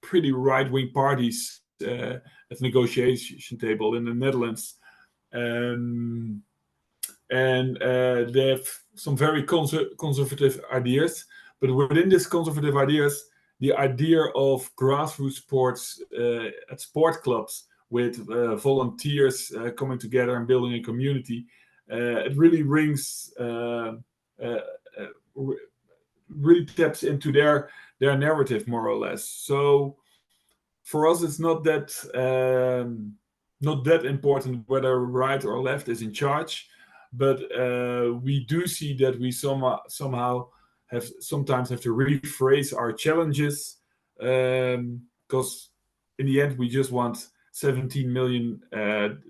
pretty right-wing parties at the negotiation table in the Netherlands. And they have some very conservative ideas, but within these conservative ideas, the idea of grassroots sports at sport clubs with volunteers coming together and building a community, it really really taps into their narrative, more or less. So for us, it's not that important whether right or left is in charge. But we do see that we somehow sometimes have to rephrase our challenges, because in the end we just want 17 million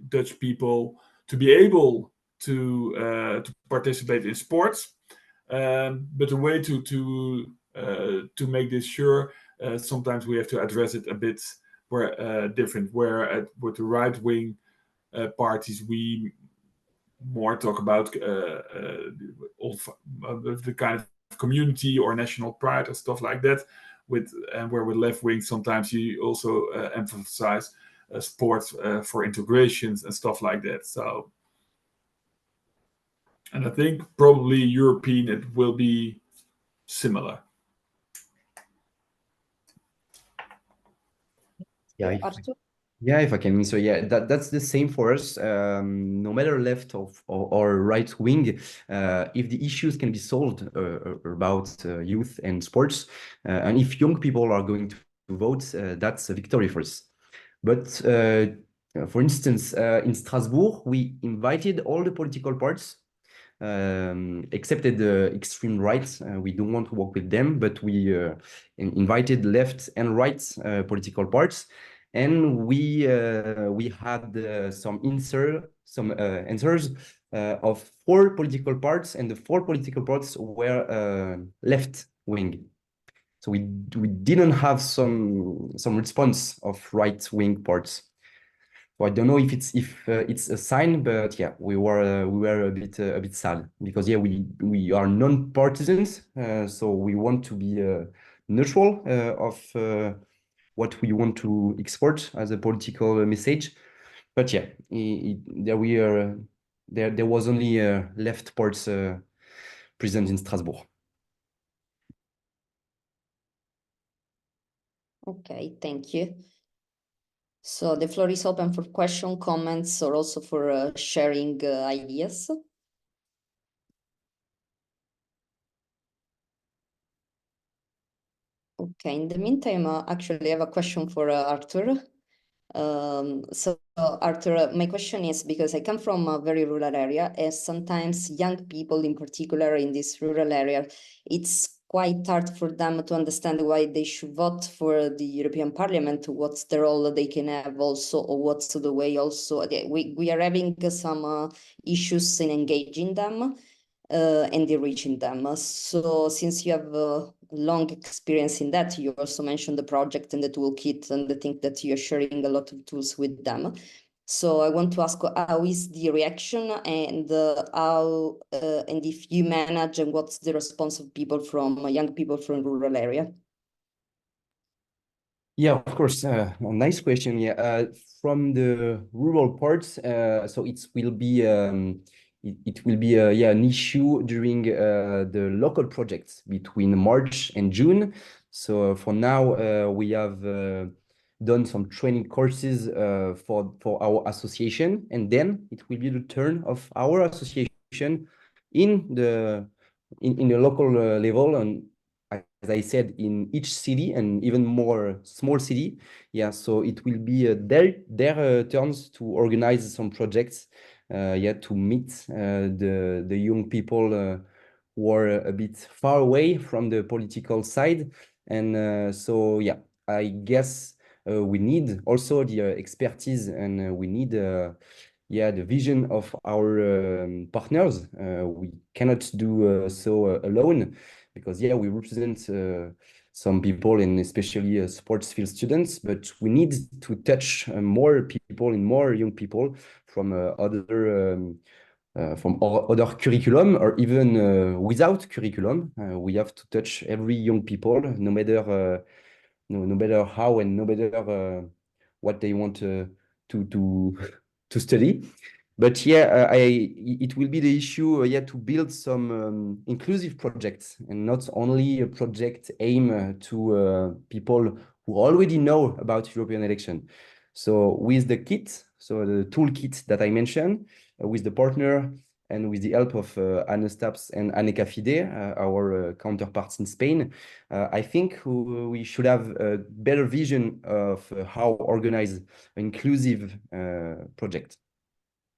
Dutch people to be able to participate in sports. But the way to make this sure, sometimes we have to address it a bit different. Where with the right wing parties, we more talk about the kind of community or national pride or stuff like that. Where with left wing, sometimes you also emphasize sports for integrations and stuff like that. So, and I think probably European it will be similar. Yeah, Arthur? yeah, if I can. So yeah, that's the same for us. No matter left or right wing, if the issues can be solved about youth and sports, and if young people are going to vote, that's a victory for us. But for instance, in Strasbourg, we invited all the political parties, excepted the extreme right. We don't want to work with them, but we invited left and right political parties, and we had some answers of 4 political parties, and the 4 political parties were left wing. So we didn't have some response of right wing parts. So I don't know if it's a sign, but yeah, we were a bit sad because yeah, we are non-partisans, so we want to be neutral of what we want to export as a political message. But yeah, there was only left parts present in Strasbourg. Okay, thank you. So the floor is open for question, comments, or also for sharing ideas. Okay, in the meantime, actually, I have a question for Arthur. So Arthur, my question is, because I come from a very rural area, and sometimes young people in particular in this rural area, it's quite hard for them to understand why they should vote for the European Parliament, what's the role they can have also, or what's the way also. We are having some issues in engaging them and in reaching them. So since you have long experience in that, you also mentioned the project and the toolkit and the thing that you're sharing a lot of tools with them. So I want to ask, how is the reaction, and how and if you manage, and what's the response of people from young people from rural area? Yeah, of course. A nice question. Yeah, from the rural parts, so it will be yeah, an issue during the local projects between March and June. So for now, we have done some training courses for our association, and then it will be the turn of our association in the local level, and as I said, in each city and even more small city. Yeah, so it will be their turns to organize some projects, yeah, to meet the young people who are a bit far away from the political side. And so yeah, I guess we need also the expertise, and we need yeah, the vision of our partners. We cannot do so alone, because yeah, we represent some people, and especially sports field students, but we need to touch more people and more young people from other curriculum, or even without curriculum. We have to touch every young people, no matter no matter how, and no matter what they want to to study. But yeah, it will be the issue, yeah, to build some inclusive projects, and not only a project aim to people who already know about European election. So with the kit, so the toolkit that I mentioned, with the partner and with the help of Anne Staps and Aneka Fide, our counterparts in Spain, I think we should have a better vision of how organize an inclusive project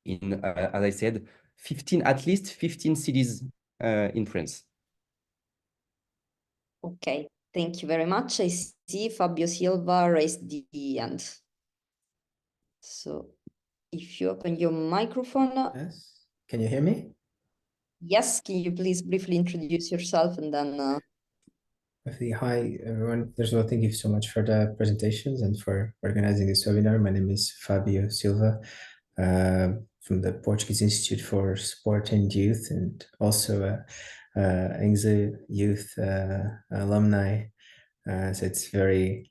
in, as I said, at least 15 cities in France. Okay, thank you very much. I see Fabio Silva raised the hand. So if you open your microphone. Yes, can you hear me? Yes, can you please briefly introduce yourself, and then Hi, everyone. First of all, thank you so much for the presentations and for organizing this webinar. My name is Fabio Silva, from the Portuguese Institute for Sport and Youth, and also ENGSO Youth alumni. So it's very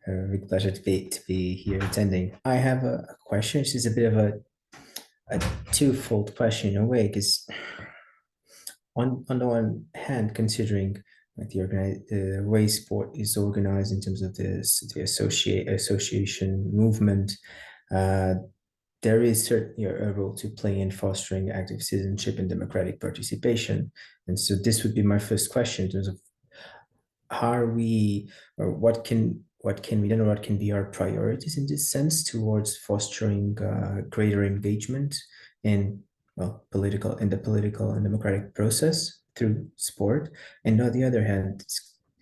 a big pleasure to be here attending. I have a question. This is a bit of a twofold question in a way, because on the one hand, considering like the way sport is organized in terms of the association movement, there is certainly a role to play in fostering active citizenship and democratic participation. And so this would be my first question in terms of how are we, or what can we do, or what can be our priorities in this sense towards fostering greater engagement in the political and democratic process through sport. And on the other hand,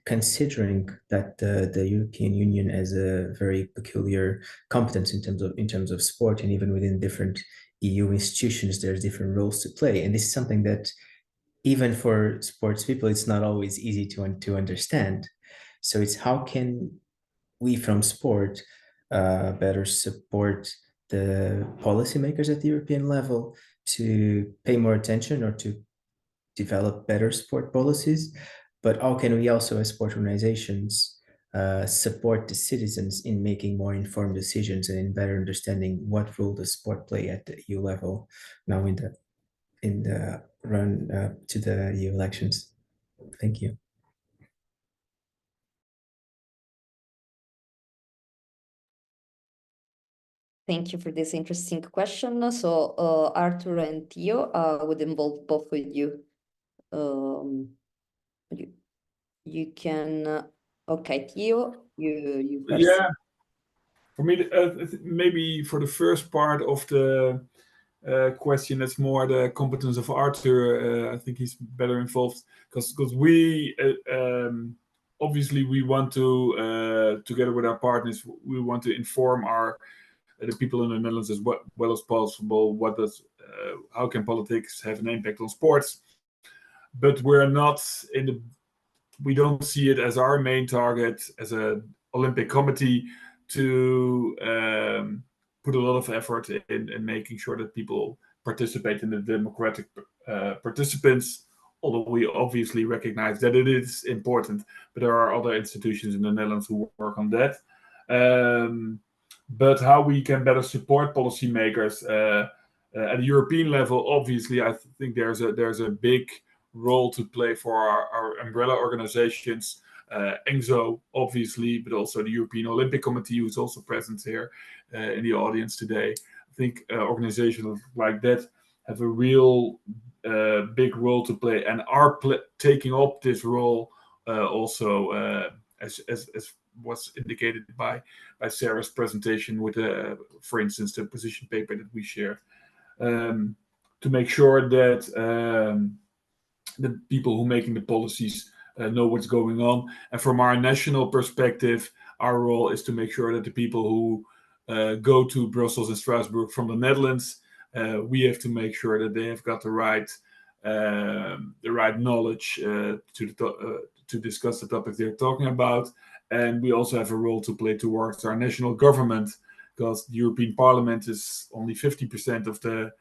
considering that the European Union has a very peculiar competence in terms of sport, and even within different EU institutions, there's different roles to play. And this is something that even for sports people, it's not always easy to understand. So it's how can we from sport better support the policymakers at the European level to pay more attention or to develop better sport policies, but how can we also as sport organizations support the citizens in making more informed decisions and in better understanding what role does sport play at the EU level now in the run to the EU elections. Thank you. Thank you for this interesting question. So Arthur and Theo, would involve both of you. You can, okay, Theo, you first. Yeah, for me, maybe for the first part of the question, that's more the competence of Arthur. I think he's better involved because we obviously we want to together with our partners, we want to inform the people in the Netherlands as well as possible. How can politics have an impact on sports? But we're not we don't see it as our main target as an Olympic committee to put a lot of effort in making sure that people participate in the democratic participants, although we obviously recognize that it is important, but there are other institutions in the Netherlands who work on that. But how we can better support policymakers at a European level, obviously, I think there's a big role to play for our umbrella organizations, ENGSO, obviously, but also the European Olympic Committee, who's also present here in the audience today. I think organizations like that have a real big role to play and are taking up this role also as was indicated by Sarah's presentation with, for instance, the position paper that we shared, to make sure that the people who are making the policies know what's going on. And from our national perspective, our role is to make sure that the people who go to Brussels and Strasbourg from the Netherlands, we have to make sure that they have got the right knowledge to discuss the topics they're talking about. And we also have a role to play towards our national government, because the European Parliament is only 50% of the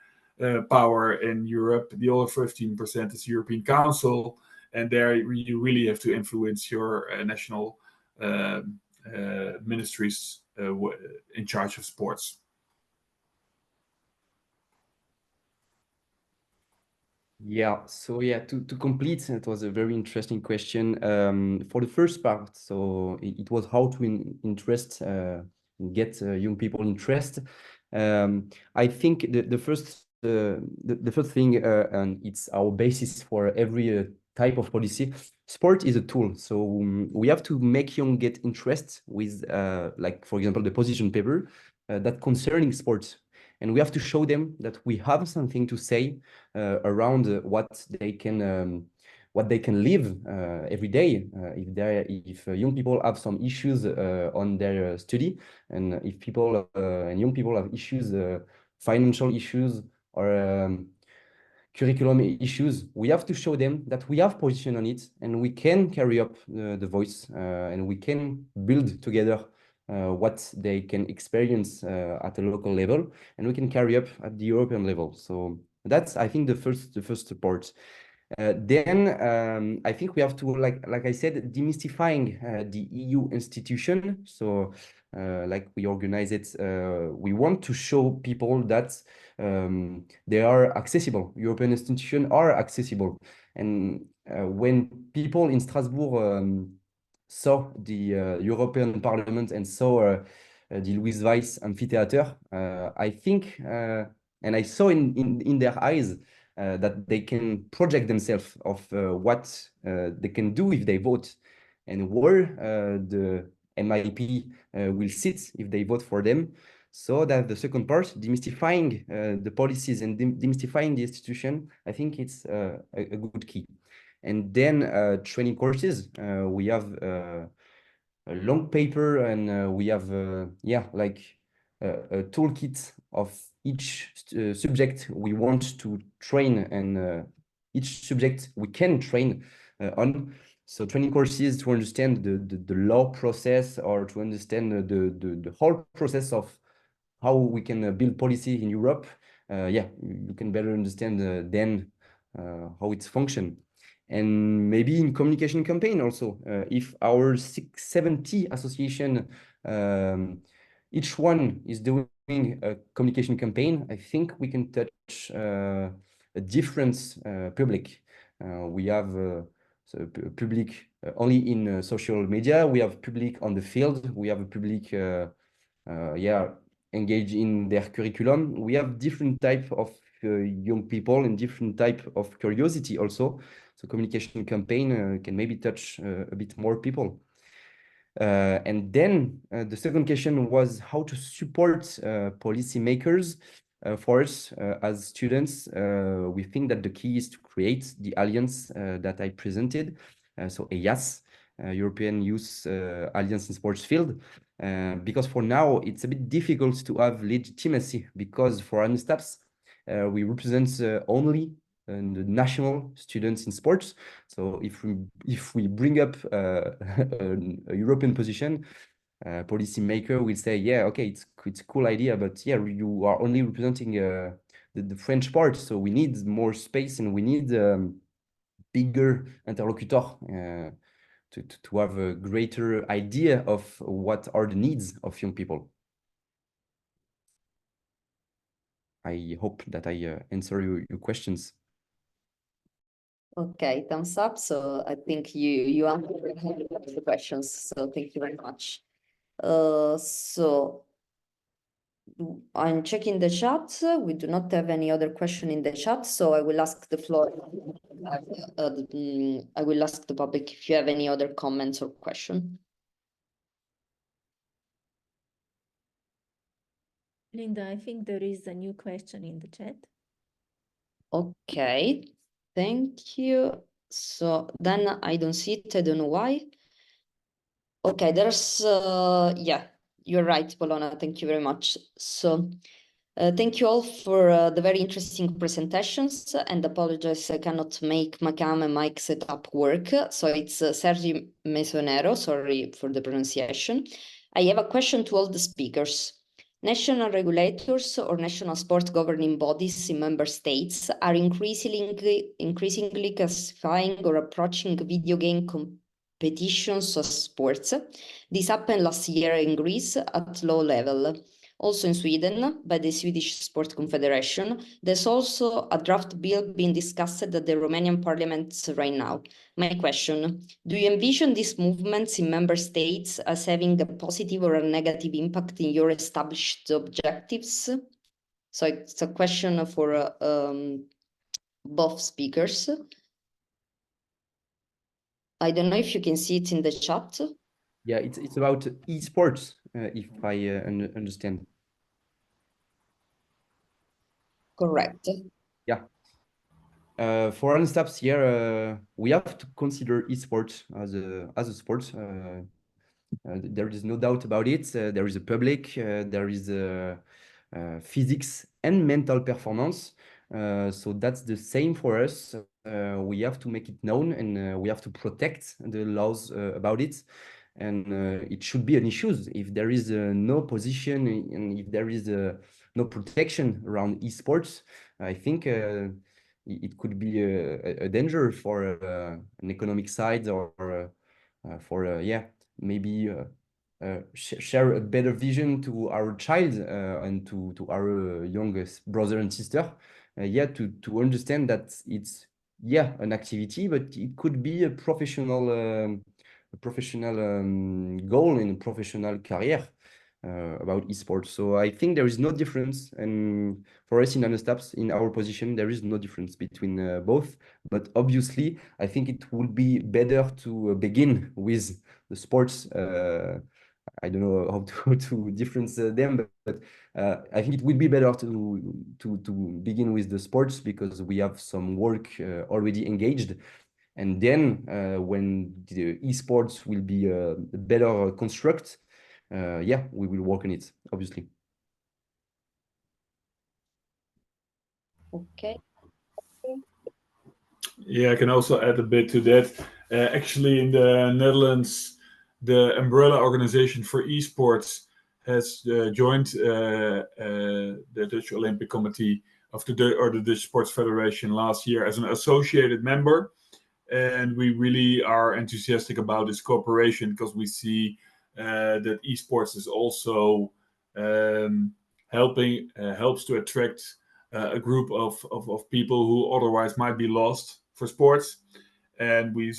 power in Europe. The other 15% is European Council, and there you really have to influence your national ministries in charge of sports. Yeah, so to complete, it was a very interesting question. For the first part, so it was how to get young people interest. I think the first thing, and it's our basis for every type of policy. Sport is a tool, so we have to make young get interest with, like for example, the position paper that concerning sports. And we have to show them that we have something to say around what they can live every day. If young people have some issues on their study, and if people and young people have issues, financial issues or curriculum issues, we have to show them that we have position on it and we can carry up the voice and we can build together what they can experience at a local level, and we can carry up at the European level. So that's, I think, the first part. Then I think we have to, like I said, demystifying the EU institution. So like we organize it, we want to show people that they are accessible. European institutions are accessible. And when people in Strasbourg saw the European Parliament and saw the Louis Weiss Amphitheater, I think, and I saw in their eyes that they can project themselves of what they can do if they vote, and where the MIP will sit if they vote for them. So that the second part, demystifying the policies and demystifying the institution, I think it's a good key. And then training courses, we have a long paper, and we have like a toolkit of each subject we want to train, and each subject we can train on. So training courses to understand the law process, or to understand the whole process of how we can build policy in Europe. You can better understand then how it's function. And maybe in communication campaign also, if our 670 association, each one is doing a communication campaign, I think we can touch a different public. We have public only in social media, we have public on the field, we have a public engage in their curriculum. We have different type of young people and different type of curiosity also. So communication campaign can maybe touch a bit more people. And then the second question was how to support policymakers. For us as students, we think that the key is to create the alliance that I presented. So EYAS, European Youth Alliance in Sports Field. Because for now, it's a bit difficult to have legitimacy, because for UNSTAPS, we represent only the national students in sports. So if we bring up a European position, policymaker will say, yeah, okay, it's a cool idea, but yeah, you are only representing the French part, so we need more space, and we need bigger interlocutor to have a greater idea of what are the needs of young people. I hope that I answer your questions. Okay, thumbs up. So I think you answered the questions. So thank you very much. So I'm checking the chat. We do not have any other question in the chat, so I will ask the floor. I will ask the public if you have any other comments or question. Linda, I think there is a new question in the chat. Okay, thank you. So then I don't see it. I don't know why. Okay, there's yeah, you're right, Bologna. Thank you very much. So thank you all for the very interesting presentations, and apologize I cannot make my cam and mic setup work. So it's Sergi Mesonero, sorry for the pronunciation. I have a question to all the speakers. National regulators or national sport governing bodies in member states are increasingly classifying or approaching video game competitions as sports. This happened last year in Greece at low level. Also in Sweden, by the Swedish Sport Confederation, there's also a draft bill being discussed at the Romanian parliament right now. My question, do you envision these movements in member states as having a positive or a negative impact in your established objectives? So it's a question for both speakers. I don't know if you can see it in the chat. Yeah, it's about esports, if I understand. Correct. Yeah. For UNSTAPS here, we have to consider esports as a sport. There is no doubt about it. There is a public, there is physics and mental performance. So that's the same for us. We have to make it known, and we have to protect the laws about it. And it should be an issue if there is no position and if there is no protection around esports. I think it could be a danger for an economic side, or for maybe share a better vision to our child and to our youngest brother and sister. Yeah, to understand that it's an activity, but it could be a professional goal in a professional career about esports. So I think there is no difference, and for us in Anastaps, in our position, there is no difference between both. But obviously, I think it would be better to begin with the sports. I don't know how to difference them, but I think it would be better to begin with the sports because we have some work already engaged. And then when the esports will be a better construct, we will work on it, obviously. Okay. Yeah, I can also add a bit to that. Actually, in the Netherlands, the umbrella organization for esports has joined the Dutch Olympic Committee of the Dutch Sports Federation last year as an associated member. And we really are enthusiastic about this cooperation because we see that esports is also helps to attract a group of people who otherwise might be lost for sports. And we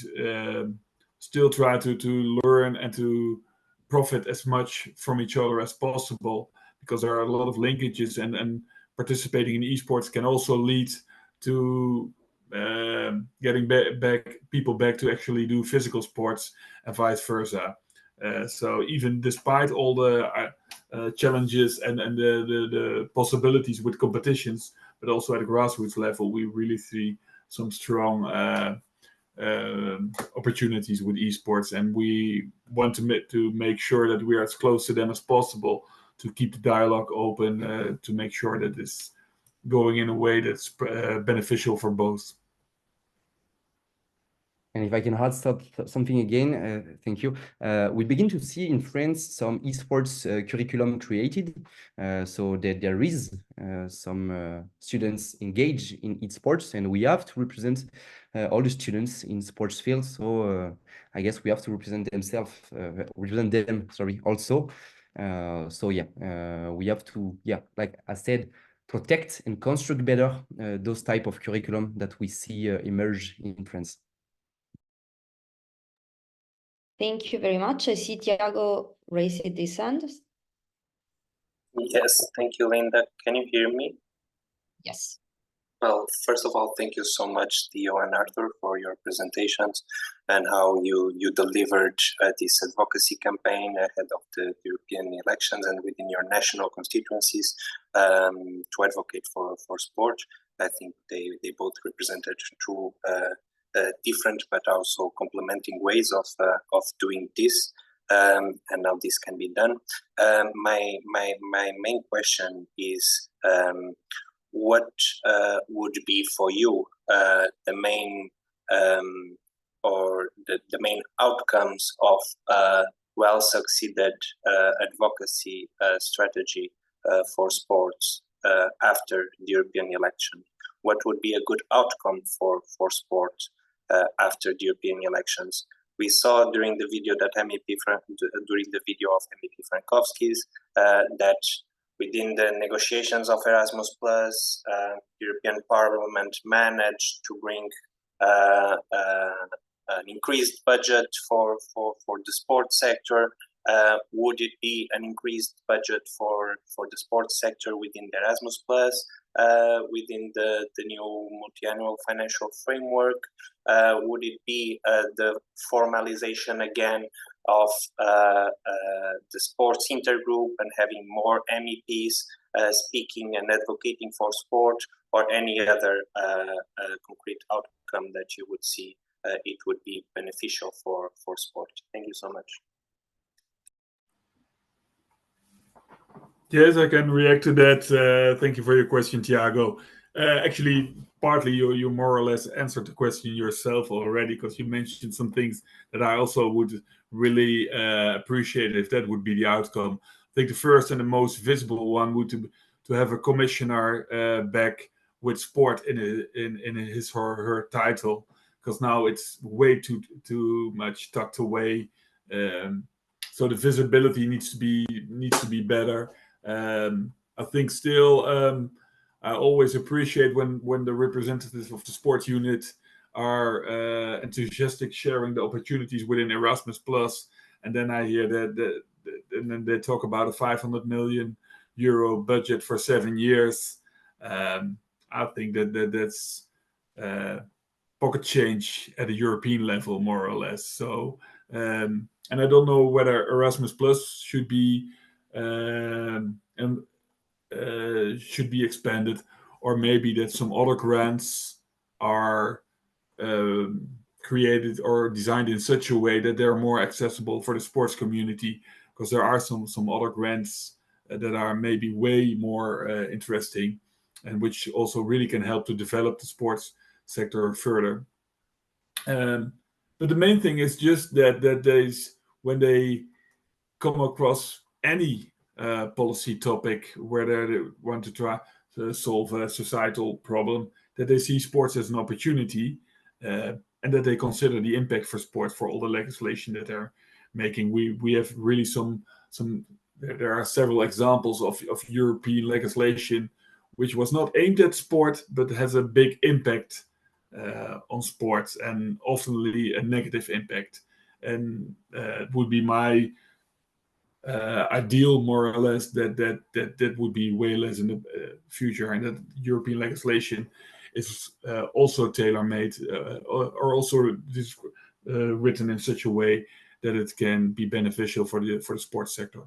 still try to learn and to profit as much from each other as possible because there are a lot of linkages, and participating in esports can also lead to getting people back to actually do physical sports and vice versa. So even despite all the challenges and the possibilities with competitions, but also at a grassroots level, we really see some strong opportunities with esports, and we want to make sure that we are as close to them as possible to keep the dialogue open, to make sure that it's going in a way that's beneficial for both. And if I can add something again, thank you. We begin to see in France some esports curriculum created, so that there is some students engaged in esports, and we have to represent all the students in sports fields. So I guess we have to represent them, also. So we have to, like I said, protect and construct better those type of curriculum that we see emerge in France. Thank you very much. I see Tiago raised his hand. Yes, thank you, Linda. Can you hear me? Yes. Well, first of all, thank you so much, Theo and Arthur, for your presentations and how you delivered this advocacy campaign ahead of the European elections and within your national constituencies to advocate for sport. I think they both represented two different but also complementing ways of doing this. And now this can be done. My main question is, what would be for you the main or the main outcomes of well succeeded advocacy strategy for sports after the European election? What would be a good outcome for sport after the European elections? We saw during the video that during the video of MEP Frankowski's that within the negotiations of Erasmus Plus, European Parliament managed to bring an increased budget for the sports sector. Would it be an increased budget for the sports sector within the Erasmus Plus, within the new multi-annual financial framework? Would it be the formalization again of the sports intergroup and having more MEPs speaking and advocating for sport, or any other concrete outcome that you would see it would be beneficial for sport? Thank you so much. Yes, I can react to that. Thank you for your question, Tiago. Actually, partly you more or less answered the question yourself already, because you mentioned some things that I also would really appreciate if that would be the outcome. I think the first and the most visible one would to have a commissioner back with sport in his or her title, because now it's way too much tucked away. So the visibility needs to be better. I think still I always appreciate when the representatives of the sports unit are enthusiastic sharing the opportunities within Erasmus Plus, and then I hear that and then they talk about a 500 million euro budget for 7 years. I think that's pocket change at a European level, more or less. So, and I don't know whether Erasmus Plus should be should be expanded, or maybe that some other grants are created or designed in such a way that they're more accessible for the sports community, because there are some other grants that are maybe way more interesting, and which also really can help to develop the sports sector further. But the main thing is just that when they come across any policy topic where they want to try to solve a societal problem, that they see sports as an opportunity, and that they consider the impact for sports for all the legislation that they're making. We have really some there are several examples of European legislation which was not aimed at sport but has a big impact on sports, and oftenly a negative impact. And it would be my ideal, more or less, that would be way less in the future, and that European legislation is also tailor-made or also written in such a way that it can be beneficial for the sports sector.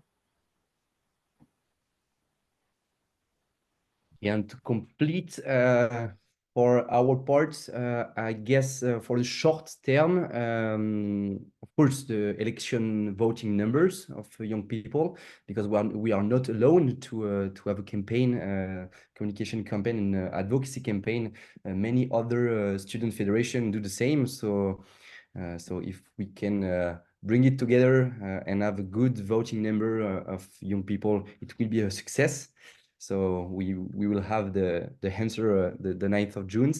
And to complete for our part, I guess for the short term, of course, the election voting numbers of young people, because we are not alone to have a campaign, communication campaign and advocacy campaign. Many other student federations do the same. So if we can bring it together and have a good voting number of young people, it will be a success. So we will have the answer the 9th of June.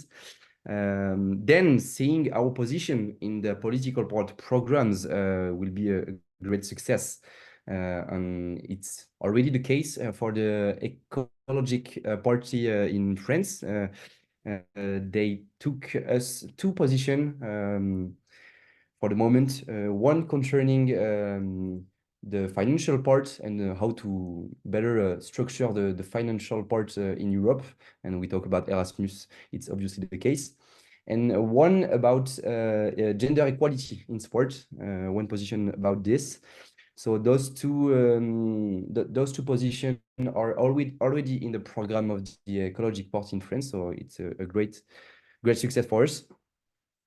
Then seeing our position in the political part programs will be a great success. And it's already the case for the Ecologic Party in France. They took us 2 positions for the moment, one concerning the financial part and how to better structure the financial part in Europe. And we talk about Erasmus, it's obviously the case. And one about gender equality in sport, one position about this. So those two positions are already in the program of the Ecologic Party in France. So it's a great success for us.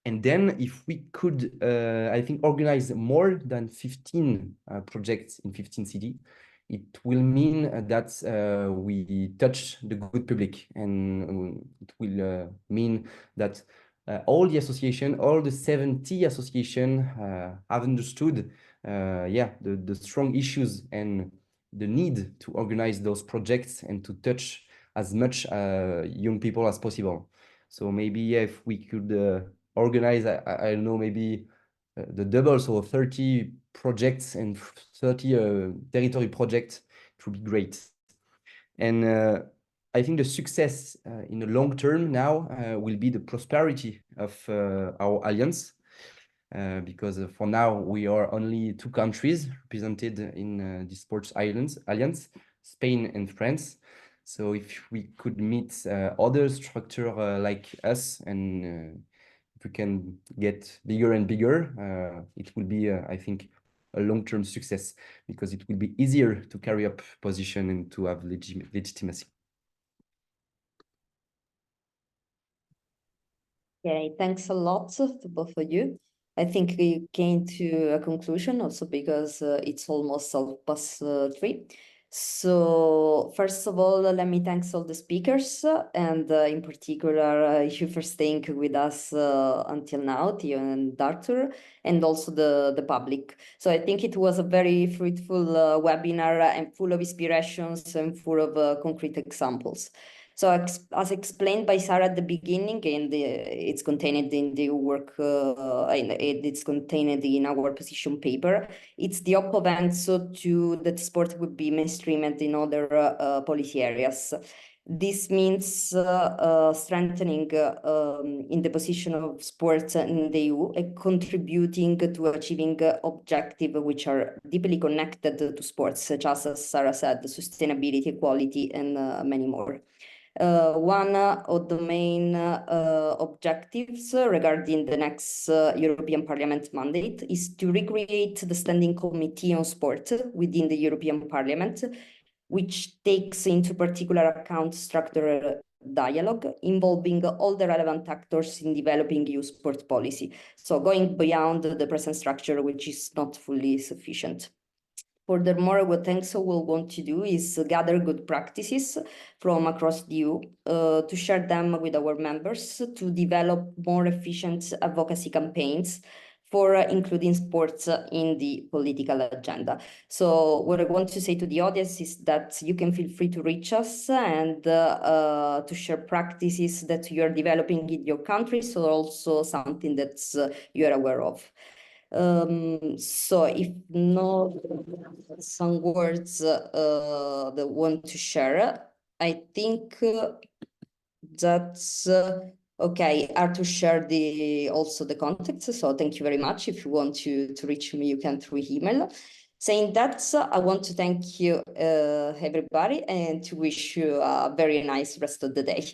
And then if we could, I think, organize more than 15 projects in 15 cities, it will mean that we touch the good public. And it will mean that all the association, all the 70 associations have understood the strong issues and the need to organize those projects and to touch as much young people as possible. So maybe if we could organize, I don't know, maybe the double, so 30 projects and 30 territory projects, it would be great. And I think the success in the long term now will be the prosperity of our alliance, because for now we are only 2 countries represented in the Sports Alliance, Spain and France. So if we could meet other structure like us, and if we can get bigger and bigger, it will be, I think, a long-term success, because it will be easier to carry up position and to have legitimacy. Okay, thanks a lot to both of you. I think we came to a conclusion also because it's almost 3:30. So first of all, let me thank all the speakers and in particular you for staying with us until now, Theo and Arthur, and also the public. So I think it was a very fruitful webinar and full of inspirations and full of concrete examples. So as explained by Sarah at the beginning, and it's contained in the work, it's contained in our position paper, it's the hope of ENGSO to that sport would be mainstreamed in other policy areas. This means strengthening in the position of sports in the EU and contributing to achieving objectives which are deeply connected to sports, such as Sarah said, sustainability, equality, and many more. One of the main objectives regarding the next European Parliament mandate is to recreate the Standing Committee on Sport within the European Parliament, which takes into particular account structural dialogue involving all the relevant actors in developing EU sport policy. So going beyond the present structure, which is not fully sufficient. Furthermore, what ENGSO will want to do is gather good practices from across the EU to share them with our members to develop more efficient advocacy campaigns for including sports in the political agenda. So what I want to say to the audience is that you can feel free to reach us and to share practices that you are developing in your country, so also something that you are aware of. So if not some words that want to share, I think that's okay. Are to share also the context. So thank you very much. If you want to reach me, you can through email. Saying that, I want to thank you everybody and to wish you a very nice rest of the day.